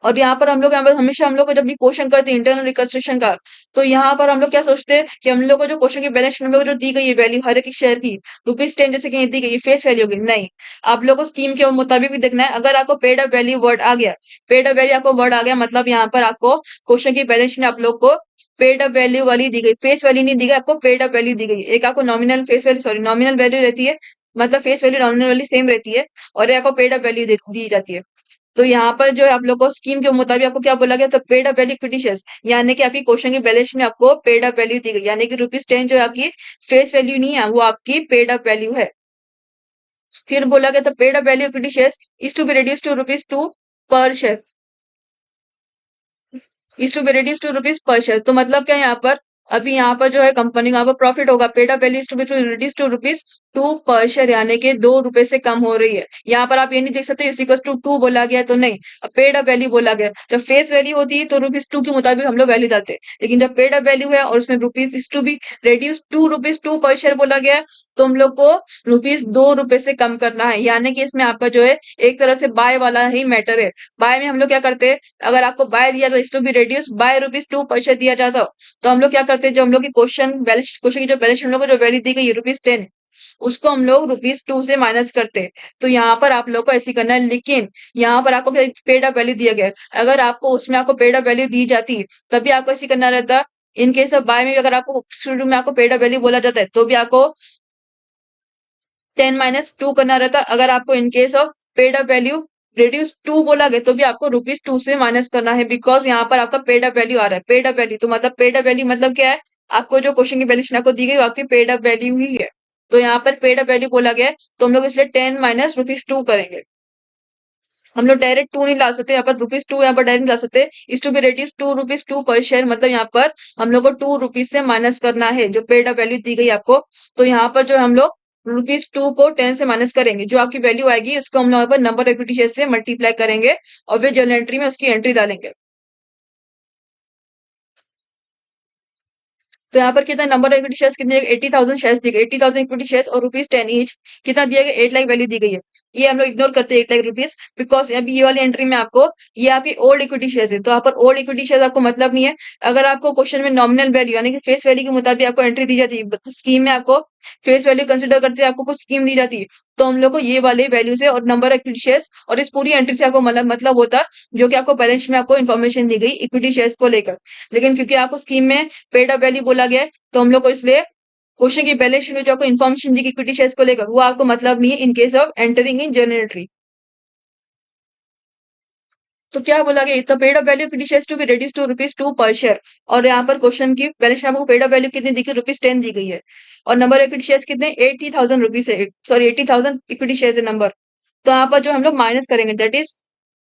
और यहाँ पर हम लोग यहाँ पर हमेशा हम लोग को जब भी क्वेश्चन करते हैं इंटरनल रिकंस्ट्रक्शन का, तो यहाँ पर हम लोग क्या सोचते हैं कि हम लोग को जो क्वेश्चन की बैलेंस शीट में हम लोग को जो दी गई है वैल्यू हर एक शेयर की रुपीज 10 जैसे कि दी गई है फेस वैल्यू होगी। नहीं, आप लोग को स्कीम के मुताबिक भी देखना है। अगर आपको पेड अप वैल्यू वर्ड आ गया, पेड अप वैल्यू आपको वर्ड आ गया, मतलब यहाँ पर आपको क्वेश्चन की बैलेंस शीट में आप लोग को पेड अप वैल्यू वाली दी गई, फेस वैल्यू नहीं दी गई, आपको पेड अप वैल्यू दी गई। एक आपको nominal face value, sorry nominal value रहती है, मतलब face value nominal value same रहती है, और एक आपको पेड अप वैल्यू दी जाती है। तो यहाँ पर जो है आप लोग को स्कीम के मुताबिक आपको क्या बोला गया, तो paid up value equity shares, यानी कि आपकी क्वेश्चन की बैलेंस में आपको पेड अप वैल्यू दी गई, यानी कि रुपीज 10 जो है आपकी फेस वैल्यू नहीं है, वो आपकी पेड अप वैल्यू है। फिर बोला गया था paid up value equity shares is to be reduce to rupees 2 per share, is to be reduce to rupees per share. तो मतलब क्या है यहाँ पर, अभी यहाँ पर जो है कंपनी का यहाँ पर प्रॉफिट होगा, paid up value is to be reduce to rupees 2 per share, यानी कि 2 रुपए से कम हो रही है। यहाँ पर आप ये नहीं देख सकते इज इक्वल टू 2 बोला गया तो नहीं, अब पेड अप वैल्यू बोला गया। जब फेस वैल्यू होती है तो रुपीज 2 के मुताबिक हम लोग वैल्यू डालते हैं, लेकिन जब पेड अप वैल्यू है और उसमें rupees is to be reduce to rupees 2 per share बोला गया है, तो हम लोग को रुपीज 2 रुपए से कम करना है, यानी कि इसमें आपका जो है एक तरह से बाय वाला ही मैटर है। बाय में हम लोग क्या करते हैं, अगर आपको बाय दिया तो is to be reduce by rupees 2 per share दिया जाता हो, तो हम लोग क्या करते हैं, जो हम लोग की क्वेश्चन की जो बैलेंस हम लोग को जो वैल्यू दी गई है रुपीज 10, उसको हम लोग रुपीज 2 से माइनस करते हैं। तो यहाँ पर आप लोग को ऐसे करना है, लेकिन यहाँ पर आपको पेड अप वैल्यू दिया गया है, अगर आपको उसमें आपको पेड अप वैल्यू दी जाती तभी आपको ऐसे करना रहता। इन केस ऑफ बाय में भी अगर आपको शुरू में आपको पेड अप वैल्यू बोला जाता है तो भी आपको 10 माइनस 2 करना रहता। अगर आपको इन case of paid up value reduce 2 बोला गया तो भी आपको रुपीज 2 से माइनस करना है, बिकॉज यहाँ पर आपका पेड अप वैल्यू आ रहा है। पेड अप वैल्यू तो मतलब पेड अप वैल्यू मतलब क्या है, आपको जो क्वेश्चन की वैल्यू आपको दी गई वो आपकी पेड अप वैल्यू ही है। तो यहाँ पर पेड अप वैल्यू बोला गया है, तो हम लोग इसलिए 10 माइनस रुपीज 2 करेंगे। हम लोग डायरेक्ट 2 नहीं ला सकते, यहाँ पर रुपीज 2 यहाँ पर डायरेक्ट ला सकते। इस to be reduce 2 rupees 2 per share, मतलब यहाँ पर हम लोग को 2 रुपीज से माइनस करना है जो पेड अप वैल्यू दी गई आपको। तो यहाँ पर जो हम लोग रुपीज 2 को 10 से माइनस करेंगे, जो आपकी वैल्यू आएगी उसको हम लोग यहाँ पर नंबर इक्विटी शेयर से मल्टीप्लाई करेंगे और फिर जर्नल एंट्री में उसकी एंट्री डालेंगे। तो यहाँ पर कितना नंबर ऑफ इक्विटी शेयर्स कितने 80,000 शेयर्स दिए गए, 80,000 इक्विटी शेयर्स और रुपीज 10 ईच। कितना दिया गया 8 लाख वैल्यू दी गई है, ये हम लोग इग्नोर करते हैं 8 लाख रुपीज, बिकॉज अभी ये वाली एंट्री में आपको ये आपकी ओल्ड इक्विटी शेयर्स है, तो यहाँ पर ओल्ड इक्विटी शेयर्स आपको मतलब नहीं है। अगर आपको क्वेश्चन में नॉमिनल वैल्यू यानी कि फेस वैल्यू के मुताबिक आपको एंट्री दी जाती है, स्कीम में आपको फेस वैल्यू कंसिडर करते हैं, आपको कुछ स्कीम दी जाती है, तो हम लोग को ये वाले वैल्यू से और नंबर ऑफ इक्विटी शेयर्स और इस पूरी एंट्री से आपको मतलब होता जो कि आपको बैलेंस शीट में आपको इन्फॉर्मेशन दी गई इक्विटी शेयर्स को लेकर। लेकिन क्योंकि आपको स्कीम में पेड अप वैल्यू बोला गया है, तो हम लोग को इसलिए क्वेश्चन की बैलेंस शीट में जो आपको इन्फॉर्मेशन दी इक्विटी शेयर्स को लेकर वो आपको मतलब नहीं है in case of entering in journal entry. तो क्या बोला गया, इतना paid up value equity shares to be reduce to rupees 2 per share, और यहाँ पर क्वेश्चन की बैलेंस शीट में आपको पेड अप वैल्यू कितनी दिखी रुपीज 10 दी गई है, और नंबर इक्विटी शेयर्स कितने 80,000 रुपीज है, सॉरी 80,000 इक्विटी शेयर्स है नंबर। तो यहाँ पर जो हम लोग माइनस करेंगे that is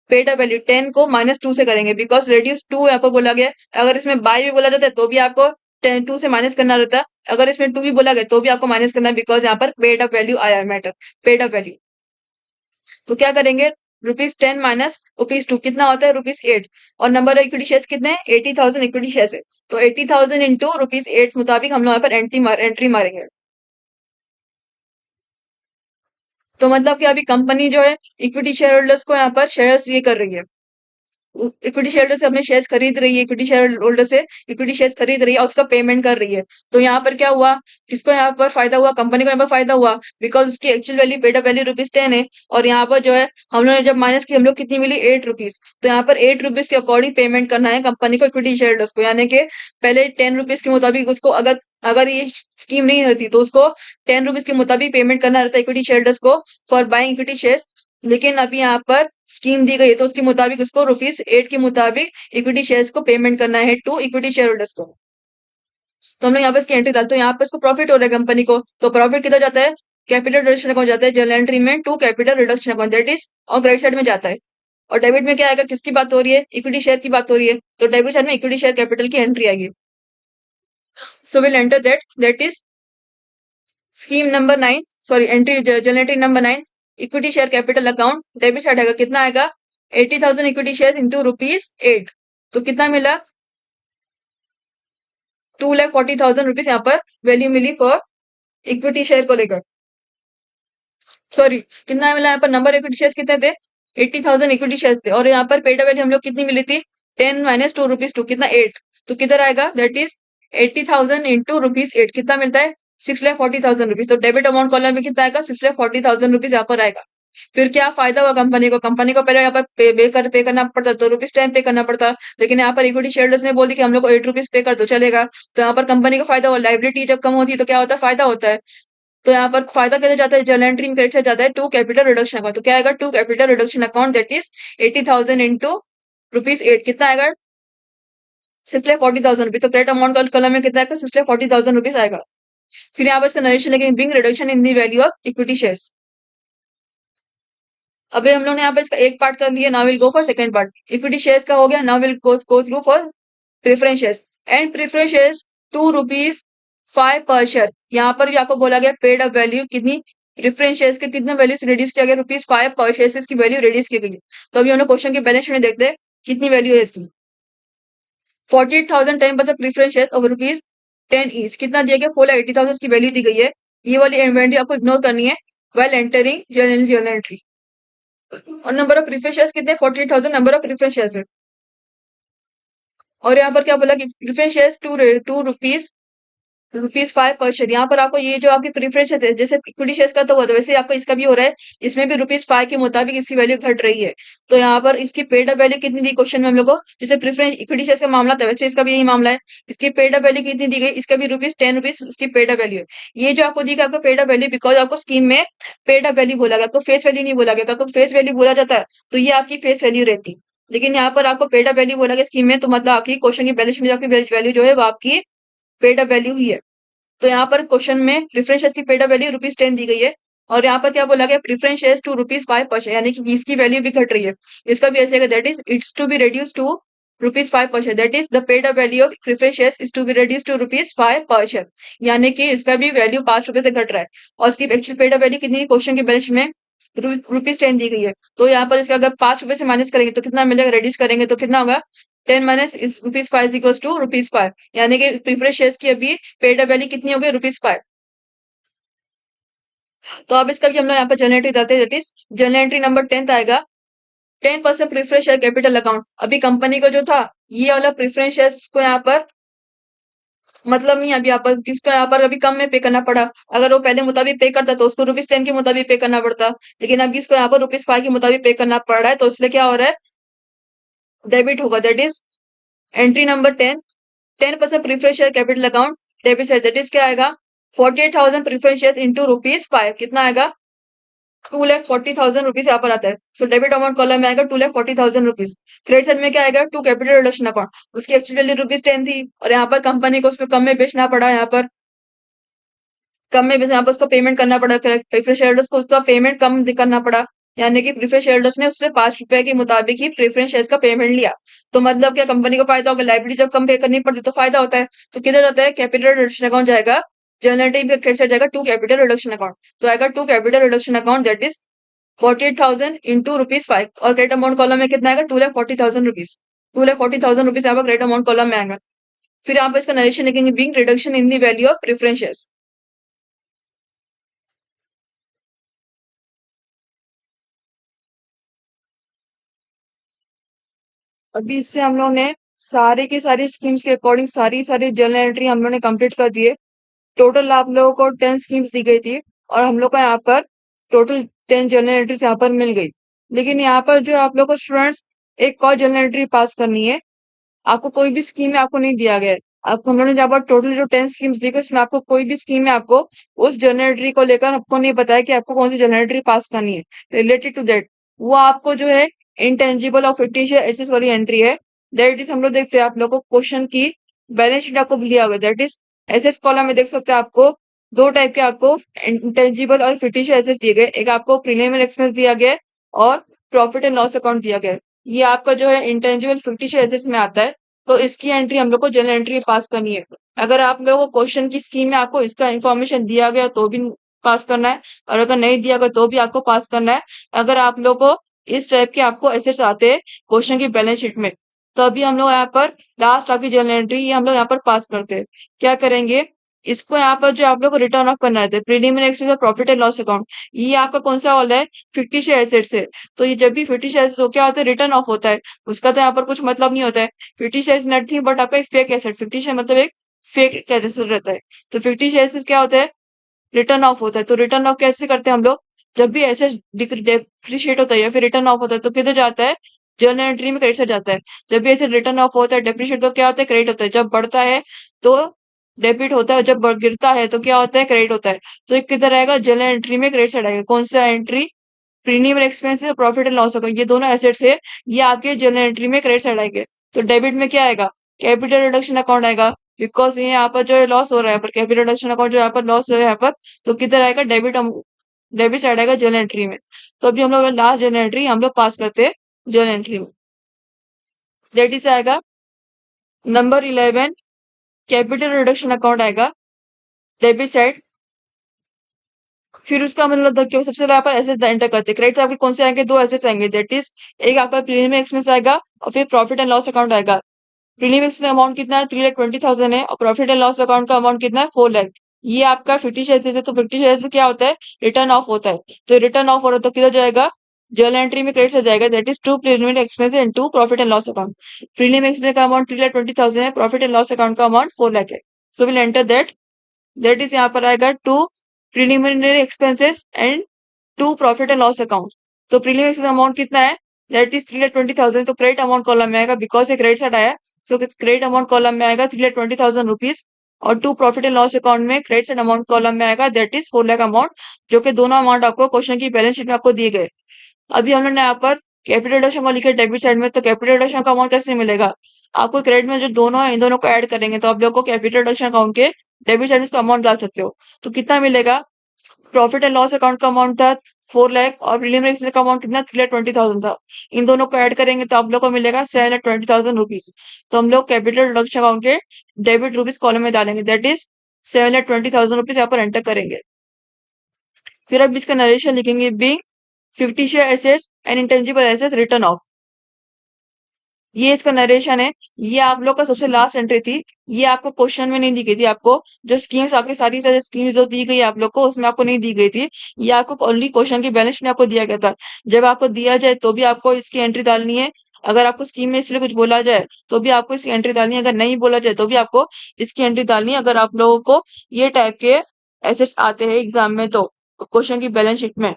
paid up value 10 को माइनस 2 से करेंगे, बिकॉज रेड्यूस 2 यहाँ पर बोला गया। अगर इसमें बाय भी बोला जाता है तो भी आपको 10 2 से माइनस करना रहता है, अगर इसमें 2 भी बोला गया तो भी आपको माइनस करना है, बिकॉज यहाँ पर पेड अप वैल्यू आया है मैटर, पेड अप वैल्यू। तो क्या करेंगे, रुपीज 10 माइनस रुपीज 2 कितना होता है रुपीज 8, और नंबर ऑफ इक्विटी शेयर्स कितने हैं 80,000 इक्विटी शेयर्स है, तो 80,000 इंटू रुपीज 8 मुताबिक हम लोग यहाँ पर एंट्री मारेंगे। तो मतलब कि अभी कंपनी जो है इक्विटी शेयर होल्डर्स को यहाँ पर शेयर्स ये कर रही है, इक्विटी शेयर होल्डर से अपने शेयर्स खरीद रही है, इक्विटी शेयर होल्डर से इक्विटी शेयर्स खरीद रही है और उसका पेमेंट कर रही है। तो यहाँ पर क्या हुआ, किसको यहाँ पर फायदा हुआ, कंपनी को यहाँ पर फायदा हुआ, बिकॉज उसकी actual value paid up value ₹10 है और यहाँ पर जो है हम लोग ने जब माइनस की हम लोग कितनी मिली ₹8। तो यहाँ पर ₹8 के अकॉर्डिंग पेमेंट करना है कंपनी को इक्विटी शेयर होल्डर्स को, यानी कि पहले ₹10 के मुताबिक उसको अगर अगर ये स्कीम नहीं रहती तो उसको ₹10 के मुताबिक पेमेंट करना रहता है इक्विटी शेयर होल्डर्स को फॉर बाइंग इक्विटी शेयर्स। लेकिन अभी यहाँ पर स्कीम दी गई है तो उसके मुताबिक उसको ₹8 के मुताबिक इक्विटी शेयर्स को पेमेंट करना है टू इक्विटी शेयर होल्डर्स को। तो हम लोग यहाँ पे इसकी एंट्री डालते हैं, यहाँ पे इसको प्रॉफिट हो रहा है कंपनी को, तो प्रॉफिट किधर जाता है, कैपिटल रिडक्शन अकाउंट जाता है, जर्नल एंट्री में to capital reduction account that is और क्रेडिट साइड में जाता है। और डेबिट में क्या आएगा, किसकी बात हो रही है, इक्विटी शेयर की बात हो रही है, तो डेबिट साइड में इक्विटी शेयर कैपिटल की एंट्री आएगी। सो will enter that is scheme number 9, sorry entry journal entry number 9, equity share capital account debit side आएगा, कितना आएगा 80,000 इक्विटी शेयर इंटू ₹8। तो कितना मिला 2,40,000 यहाँ पर वैल्यू मिली फॉर इक्विटी शेयर को लेकर, सॉरी कितना मिला यहाँ पर नंबर इक्विटी शेयर कितने थे 80,000 इक्विटी शेयर थे और यहाँ पर पेड वैल्यू हम लोग कितनी मिली थी 10 माइनस ₹2 कितना 8, तो किधर आएगा दैट इज 80,000 इंटू ₹8 कितना मिलता है 6,40,000 तो डेबिट अमाउंट कॉलम में कितना आएगा 6,40,000 यहाँ पर आएगा। फिर क्या फायदा हुआ कंपनी को पहले यहाँ पर पे करना पड़ता तो ₹10 पे करना पड़ता, लेकिन यहाँ पर इक्विटी शेयरहोल्डर्स ने बोल दिया कि हम लोग को ₹8 पे कर दो चलेगा, तो यहाँ पर कंपनी को फायदा हुआ, लाइबिलिटी जब कम होती है तो क्या होता है फायदा होता है। तो यहाँ पर फायदा कैसे जाता है, जर्नल एंट्री में क्रेडिट साइड जाता है टू कैपिटल रिडक्शन अकाउंट, तो क्या आएगा to capital reduction account that is 80,000 into ₹8 कितना आएगा 6,40,000 तो क्रेडिट अमाउंट का कॉलम में कितना आएगा 6,40,000 आएगा। फिर यहाँ पर इसका नरेशन लेके being reduction in the value of equity shares. अभी हम लोग ने यहाँ पे इसका एक पार्ट कर लिया, now will go for second part, equity shares का हो गया, now will go through for preference shares and preference shares ₹2 per share. यहाँ पर भी आपको बोला गया पेड अप वैल्यू कितनी, प्रेफरेंस शेयर्स के कितने वैल्यू से रिड्यूस किया गया ₹5 पर शेयर से इसकी वैल्यू रिड्यूस की गई है। तो अभी हम लोग क्वेश्चन के बैलेंस शीट में देखते हैं कितनी वैल्यू है इसकी। 48,000 10% प्रेफरेंस शेयर्स और ₹10 ईच कितना दिया गया 4,80,000 की वैल्यू दी गई है। ये वाली इन्वेंटरी आपको इग्नोर करनी है वेल एंटरिंग जर्नल एंट्री। और नंबर ऑफ प्रेफरेंस शेयर्स कितने 48,000 नंबर ऑफ प्रेफरेंस शेयर्स है। और यहाँ पर क्या बोला कि preference shares to rupees 5 per share. यहाँ पर आपको ये जो आपकी प्रेफरेंस है जैसे इक्विटी शेयर्स का तो हुआ था वैसे आपको इसका भी हो रहा है, इसमें भी ₹5 के मुताबिक इसकी वैल्यू घट रही है। तो यहाँ पर इसकी पेड अप वैल्यू कितनी दी क्वेश्चन में हम लोग को, जैसे प्रेफरेंस इक्विटी शेयर्स का मामला था वैसे इसका भी यही मामला है। इसकी पेड अप वैल्यू कितनी दी गई, इसका भी ₹10 इसकी पेड अप वैल्यू है। ये जो आपको दी गई आपको पेड अप वैल्यू बिकॉज आपको स्कीम में पेड अप वैल्यू बोला गया, आपको फेस वैल्यू नहीं बोला गया, आपको फेस वैल्यू बोला जाता है तो ये आपकी फेस वैल्यू रहती, लेकिन यहाँ पर आपको पेड अप वैल्यू बोला गया स्कीम में, तो मतलब आपकी क्वेश्चन की बैलेंस में जो आपकी वैल्यू जो है वो आपकी पेड अप वैल्यू ही है। तो यहाँ पर क्वेश्चन में प्रेफरेंस शेयर्स की पेड अप वैल्यू ₹10 दी गई है और यहाँ पर क्या बोला गया preference shares to ₹5 per share, यानी कि इसकी वैल्यू भी घट रही है। इसका भी ऐसे that is it's to be reduce to ₹5 per share, that is the paid up value of preference shares is to be reduce to ₹5 per share, यानी कि इसका भी वैल्यू ₹5 से घट रहा है। और इसकी एक्चुअल पेड अप वैल्यू कितनी क्वेश्चन के बैलेंस में ₹10 दी गई है। तो यहाँ पर इसका अगर ₹5 से माइनस करेंगे तो कितना मिलेगा, रिड्यूस करेंगे तो कितना होगा 10 माइनस इज ₹5 इक्वल्स टू ₹5, यानी कि प्रेफरेंस शेयर्स की अभी पेड अप वैल्यू कितनी हो गई ₹5। तो अब इसका भी हम लोग यहाँ पर जर्नल एंट्री डालते हैं, that is journal entry number 10 आएगा 10% प्रेफरेंस शेयर कैपिटल अकाउंट। अभी कंपनी को जो था ये वाला प्रेफरेंस शेयर को यहाँ पर मतलब नहीं, अभी यहाँ पर किसको यहाँ पर अभी कम में पे करना पड़ा, अगर वो पहले मुताबिक पे करता तो उसको ₹10 के मुताबिक पे करना पड़ता, लेकिन अभी इसको यहाँ पर ₹5 के मुताबिक पे करना पड़ रहा है, तो इसलिए क्या हो रहा है डेबिट होगा, that is entry number 10% preference share capital account debit side, that is क्या आएगा 48,000 प्रेफरेंस शेयर इंटू ₹5 कितना आएगा 2,40,000 रुपीज यहाँ पर आता है। सो डेबिट अमाउंट कॉलम में आएगा 2,40,000 रुपीज। क्रेडिट साइड में क्या आएगा टू कैपिटल रिडक्शन अकाउंट, उसकी एक्चुअल वैल्यू ₹10 थी और यहाँ पर कंपनी को उसमें कम में बेचना पड़ा, यहाँ पर कम में बेचना, यहाँ पर उसको पेमेंट करना पड़ा, प्रेफरेंस शेयरहोल्डर्स को उसका पेमेंट कम करना पड़ा, यानी कि प्रेफरेंस शेयरहोल्डर्स ने उससे ₹5 के मुताबिक ही प्रेफरेंस शेयर्स का पेमेंट लिया। तो मतलब क्या कंपनी को फायदा होगा, लाइबिलिटी जब कम पे करनी पड़ती तो फायदा होता है। तो किधर जाता है कैपिटल रिडक्शन अकाउंट जाएगा, जर्नल एंट्री में क्रेडिट साइड जाएगा टू कैपिटल रिडक्शन अकाउंट, तो आएगा to capital reduction account that is 48,000 into ₹5 और क्रेडिट अमाउंट कॉलम में कितना आएगा 2,40,000 रुपीज, 2,40,000 रुपीज यहाँ पर क्रेडिट अमाउंट कॉलम में आएगा। फिर यहाँ पर इसका नरेशन लिखेंगे being reduction in the value of preference shares. अभी इससे हम लोग ने सारे की सारी स्कीम्स के अकॉर्डिंग सारी सारी जर्नल एंट्री हम लोग ने कंप्लीट कर दिए। टोटल आप लोगों को 10 स्कीम्स दी गई थी और हम लोग को यहाँ पर टोटल 10 जर्नल एंट्रीज यहाँ पर मिल गई। लेकिन यहाँ पर जो आप लोग को स्टूडेंट्स एक और जर्नल एंट्री पास करनी है। आपको कोई भी स्कीम में आपको नहीं दिया गया है। आपको हम लोगों ने जहाँ पर टोटल जो 10 स्कीम्स दी गई उसमें आपको कोई भी स्कीम में आपको उस जर्नल एंट्री को लेकर आपको नहीं बताया कि आपको कौन सी जर्नल एंट्री पास करनी है रिलेटेड टू दैट। वो आपको जो है इंटेंजिबल और फिक्टिशियस एसेट्स वाली एंट्री है। दैट इज हम लोग देखते हैं आप लोग को क्वेश्चन की बैलेंस शीट आपको दिया होगा। दैट इज एसेट्स कॉलम में देख सकते हैं आपको दो टाइप के आपको इंटेंजिबल और फिक्टिशियस एसेट्स दिए गए। एक आपको प्रीलिमिनरी एक्सपेंस दिया गया है और प्रॉफिट एंड लॉस अकाउंट दिया गया है। ये आपका जो है इंटेंजिबल फिक्टिशियस एसेट्स में आता है। तो इसकी एंट्री हम लोग को जनरल एंट्री पास करनी है। अगर आप लोगों को क्वेश्चन की स्कीम में आपको इसका इंफॉर्मेशन दिया गया तो भी पास करना है और अगर नहीं दिया गया तो भी आपको पास करना है। अगर आप लोगों को इस टाइप के आपको एसेट्स आते हैं क्वेश्चन की बैलेंस शीट में तो अभी हम लोग यहाँ पर लास्ट आपकी जनरल एंट्री ये हम लोग यहाँ पर पास करते हैं। क्या करेंगे, इसको यहाँ पर जो आप लोग को रिटर्न ऑफ करना रहता है प्रीलिमिनरी एक्सपेंस और प्रॉफिट एंड लॉस अकाउंट। ये आपका कौन सा वाला है, फिक्टिशियस एसेट्स है। तो ये जब भी फिक्टिशियस एसेट्स हो क्या होता है, रिटर्न ऑफ होता है। उसका तो यहाँ पर कुछ मतलब नहीं होता है। फिक्टिशियस नथिंग बट आपका एक फेक एसेट। फिक्टिशियस मतलब एक फेक एसेट रहता है। तो फिक्टिशियस क्या होता है, रिटर्न ऑफ होता है। तो रिटर्न ऑफ कैसे करते हैं हम लोग, जब भी एसेट डिप्रिशिएट होता है या फिर रिटर्न ऑफ होता है तो किधर जाता है, जर्नल एंट्री में क्रेडिट साइड जाता है। जब भी ऐसे रिटर्न ऑफ होता है डेप्रिशिएट तो क्या होता है, क्रेडिट होता है। जब बढ़ता है तो डेबिट होता है, जब गिरता है तो क्या होता है, क्रेडिट होता है। तो ये किधर आएगा, जर्नल एंट्री में क्रेडिट साइड आएगा। कौन सा एंट्री, प्रीमियम एक्सपेंसेस और प्रॉफिट एंड लॉस अकाउंट, ये दोनों एसेट्स है, ये आपके जर्नल एंट्री में क्रेडिट साइड आएंगे। तो डेबिट में क्या आएगा, कैपिटल रिडक्शन अकाउंट आएगा। बिकॉज ये यहाँ पर जो है लॉस हो रहा है पर कैपिटल रिडक्शन अकाउंट जो यहाँ पर लॉस हो रहा है यहाँ पर, तो किधर आएगा, डेबिट साइड आएगा जर्नल एंट्री में। तो अभी हम लोग लास्ट जर्नल एंट्री हम लोग पास करते हैं जर्नल एंट्री में। दैट इज आएगा नंबर 11, कैपिटल रिडक्शन अकाउंट आएगा डेबिट साइड। फिर उसका मतलब देखिए सबसे पहले आप एसेट्स एंटर करते हैं। क्रेडिट आपके कौन से आएंगे, दो एसेट्स आएंगे। दैट इज एक आपका प्रीमियम एक्सपेंस आएगा और फिर प्रॉफिट एंड लॉस अकाउंट आएगा। प्रीमियम एक्सपेंस अमाउंट कितना है, 3,20,000 है और प्रॉफिट एंड लॉस अकाउंट का अमाउंट कितना है, 4 लाख। ये आपका 50 शेयर है। तो 50 शेयर से क्या होता है, रिटर्न ऑफ होता है। तो रिटर्न ऑफ हो रहा है तो किधर जाएगा, जर्नल एंट्री में क्रेडिट से जाएगा। That is to preliminary expense and to profit and loss account. Premium expense का अमाउंट 3,20,000 है, प्रॉफिट एंड लॉस अकाउंट का अमाउंट 4 लाख है। So will enter that. That is यहाँ पर आएगा to preliminary expenses and to profit and loss account. तो preliminary expense amount कितना है, दैट इज 3,20,000। तो क्रेडिट अमाउंट कॉलम में आएगा बिकॉज ये क्रेडिट साइड आया। सो क्रेडिट अमाउंट कॉलम में आएगा 3,20,000 रुपीज और to profit and loss account में क्रेडिट साइड अमाउंट कॉलम में आएगा दैट इज 4 लाख अमाउंट, जो कि दोनों अमाउंट आपको क्वेश्चन की बैलेंस शीट में आपको दिए गए। अभी हम लोग ने यहाँ पर कैपिटल रिडक्शन को लिखा डेबिट साइड में। तो कैपिटल रिडक्शन का अमाउंट कैसे मिलेगा, आपको क्रेडिट में जो दोनों है इन दोनों को ऐड करेंगे तो आप लोग को कैपिटल रिडक्शन अकाउंट के डेबिट साइड में इसका अमाउंट डाल सकते हो। तो कितना मिलेगा, प्रॉफिट एंड लॉस अकाउंट का अमाउंट था 4 लाख और प्रीलिमिनरी एक्सपेंस का अमाउंट कितना 3,20,000 था। इन दोनों को ऐड करेंगे तो आप लोग को मिलेगा 7,20,000 रुपीज। तो हम लोग कैपिटल रिडक्शन अकाउंट के डेबिट रुपीज कॉलम में डालेंगे। दैट इज 7,20,000 रुपीज यहाँ पर एंटर करेंगे। फिर अब इसका नरेशन लिखेंगे, being fictitious assets and intangible assets return of. ये इसका नरेशन है। ये आप लोग का सबसे लास्ट एंट्री थी। ये आपको क्वेश्चन में नहीं दी गई थी। आपको जो स्कीम्स आपकी सारी सारी स्कीम्स जो दी गई आप लोग को उसमें आपको नहीं दी गई थी। ये आपको ओनली क्वेश्चन की बैलेंस में आपको दिया गया था। जब आपको दिया जाए तो भी आपको इसकी एंट्री डालनी है। अगर आपको स्कीम में इसलिए कुछ बोला जाए तो भी आपको इसकी एंट्री डालनी है। अगर नहीं बोला जाए तो भी आपको इसकी एंट्री डालनी है। अगर आप लोगों को ये टाइप के एसेट्स आते हैं एग्जाम में तो क्वेश्चन की बैलेंस शीट में।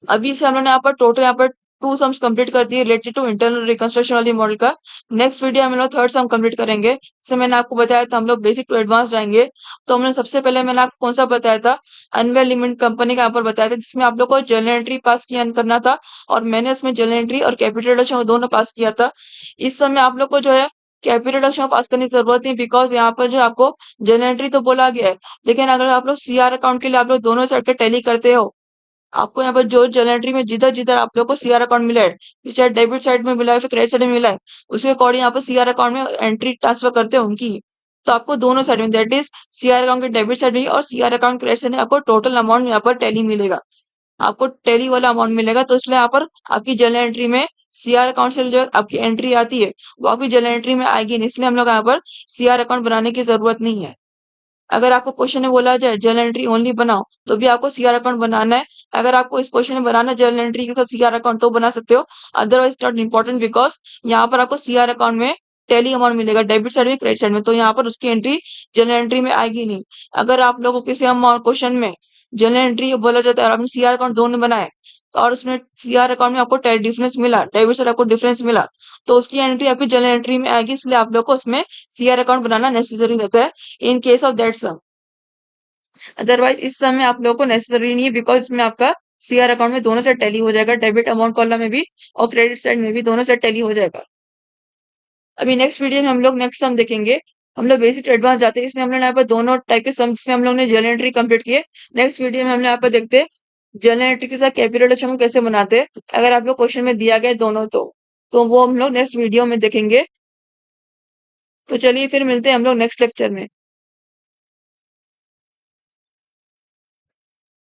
अभी से हम लोगों ने यहाँ पर टोटल यहाँ पर 2 सम्स कंप्लीट कर दिए रिलेटेड टू इंटरनल रिकंस्ट्रक्शन वाली मॉडल का। नेक्स्ट वीडियो हम लोग थर्ड सम कंप्लीट करेंगे। जैसे मैंने आपको बताया था हम लोग बेसिक टू एडवांस जाएंगे। तो हमने सबसे पहले मैंने आपको कौन सा बताया था, अनवेल लिमिटेड कंपनी का यहाँ पर बताया था जिसमें आप लोग को जर्नल एंट्री पास किया करना था और मैंने उसमें जर्नल एंट्री और कैपिटल रिडक्शन दोनों पास किया था। इस समय आप लोग को जो है कैपिटल रिडक्शन पास करने की जरूरत नहीं बिकॉज यहाँ पर जो आपको जर्नल एंट्री तो बोला गया है। लेकिन अगर आप लोग सीआर अकाउंट के लिए आप लोग दोनों साइड के टैली करते हो, आपको यहाँ पर जो जर्नल एंट्री में जिधर जिधर आप लोग को सीआर अकाउंट मिला है, चाहे डेबिट साइड में मिला है फिर क्रेडिट साइड में मिला है, उसके अकॉर्डिंग यहाँ पर सीआर अकाउंट में एंट्री ट्रांसफर करते हैं उनकी। तो आपको दोनों साइड में दैट इज सीआर अकाउंट के डेबिट साइड में और सीआर अकाउंट क्रेडिट साइड में आपको टोटल अमाउंट यहाँ पर टैली मिलेगा। आपको टैली वाला अमाउंट मिलेगा। तो इसलिए यहाँ पर आपकी जर्नल एंट्री में सीआर अकाउंट से जो आपकी एंट्री आती है वो आपकी जर्नल एंट्री में आएगी नहीं। इसलिए हम लोग यहाँ पर सीआर अकाउंट बनाने की जरूरत नहीं है। अगर आपको क्वेश्चन में बोला जाए जर्नल एंट्री ओनली बनाओ तो भी आपको सीआर अकाउंट बनाना है। अगर आपको इस क्वेश्चन में बनाना जर्नल एंट्री के साथ सीआर अकाउंट तो बना सकते हो, अदरवाइज नॉट इंपॉर्टेंट, बिकॉज यहाँ पर आपको सीआर अकाउंट में टैली अमाउंट मिलेगा डेबिट साइड में क्रेडिट साइड में, तो यहाँ पर उसकी एंट्री जर्नल एंट्री में आएगी नहीं। अगर आप लोगों को किसी क्वेश्चन में जर्नल एंट्री बोला जाता है और आपने सीआर अकाउंट दोनों बनाए तो और उसमें सीआर अकाउंट में आपको डिफरेंस मिला, डेबिट साइड आपको डिफरेंस मिला, तो उसकी एंट्री आपकी जर्नल एंट्री में आएगी। इसलिए आप लोग को उसमें सीआर अकाउंट बनाना नेसेसरी रहता है in case of that sum. Otherwise इस सम में आप लोगों को नेसेसरी नहीं है, बिकॉज इसमें आपका सीआर अकाउंट में दोनों साइड टैली हो जाएगा, डेबिट अमाउंट कॉलम में भी और क्रेडिट साइड में भी दोनों साइड टैली हो जाएगा। अभी नेक्स्ट वीडियो में हम लोग नेक्स्ट सम देखेंगे। हम लोग बेसिक टू एडवांस जाते हैं, इसमें हम लोग यहाँ पर दोनों टाइप के सम जिसमें हम लोग ने जर्नल एंट्री कंप्लीट किए। नेक्स्ट वीडियो में हम लोग यहाँ पर देखते हैं जर्नल एंट्री के साथ कैपिटल हम कैसे बनाते हैं, अगर आप लोग क्वेश्चन में दिया गया दोनों तो वो हम लोग नेक्स्ट वीडियो में देखेंगे। तो चलिए फिर मिलते हैं हम लोग नेक्स्ट लेक्चर में।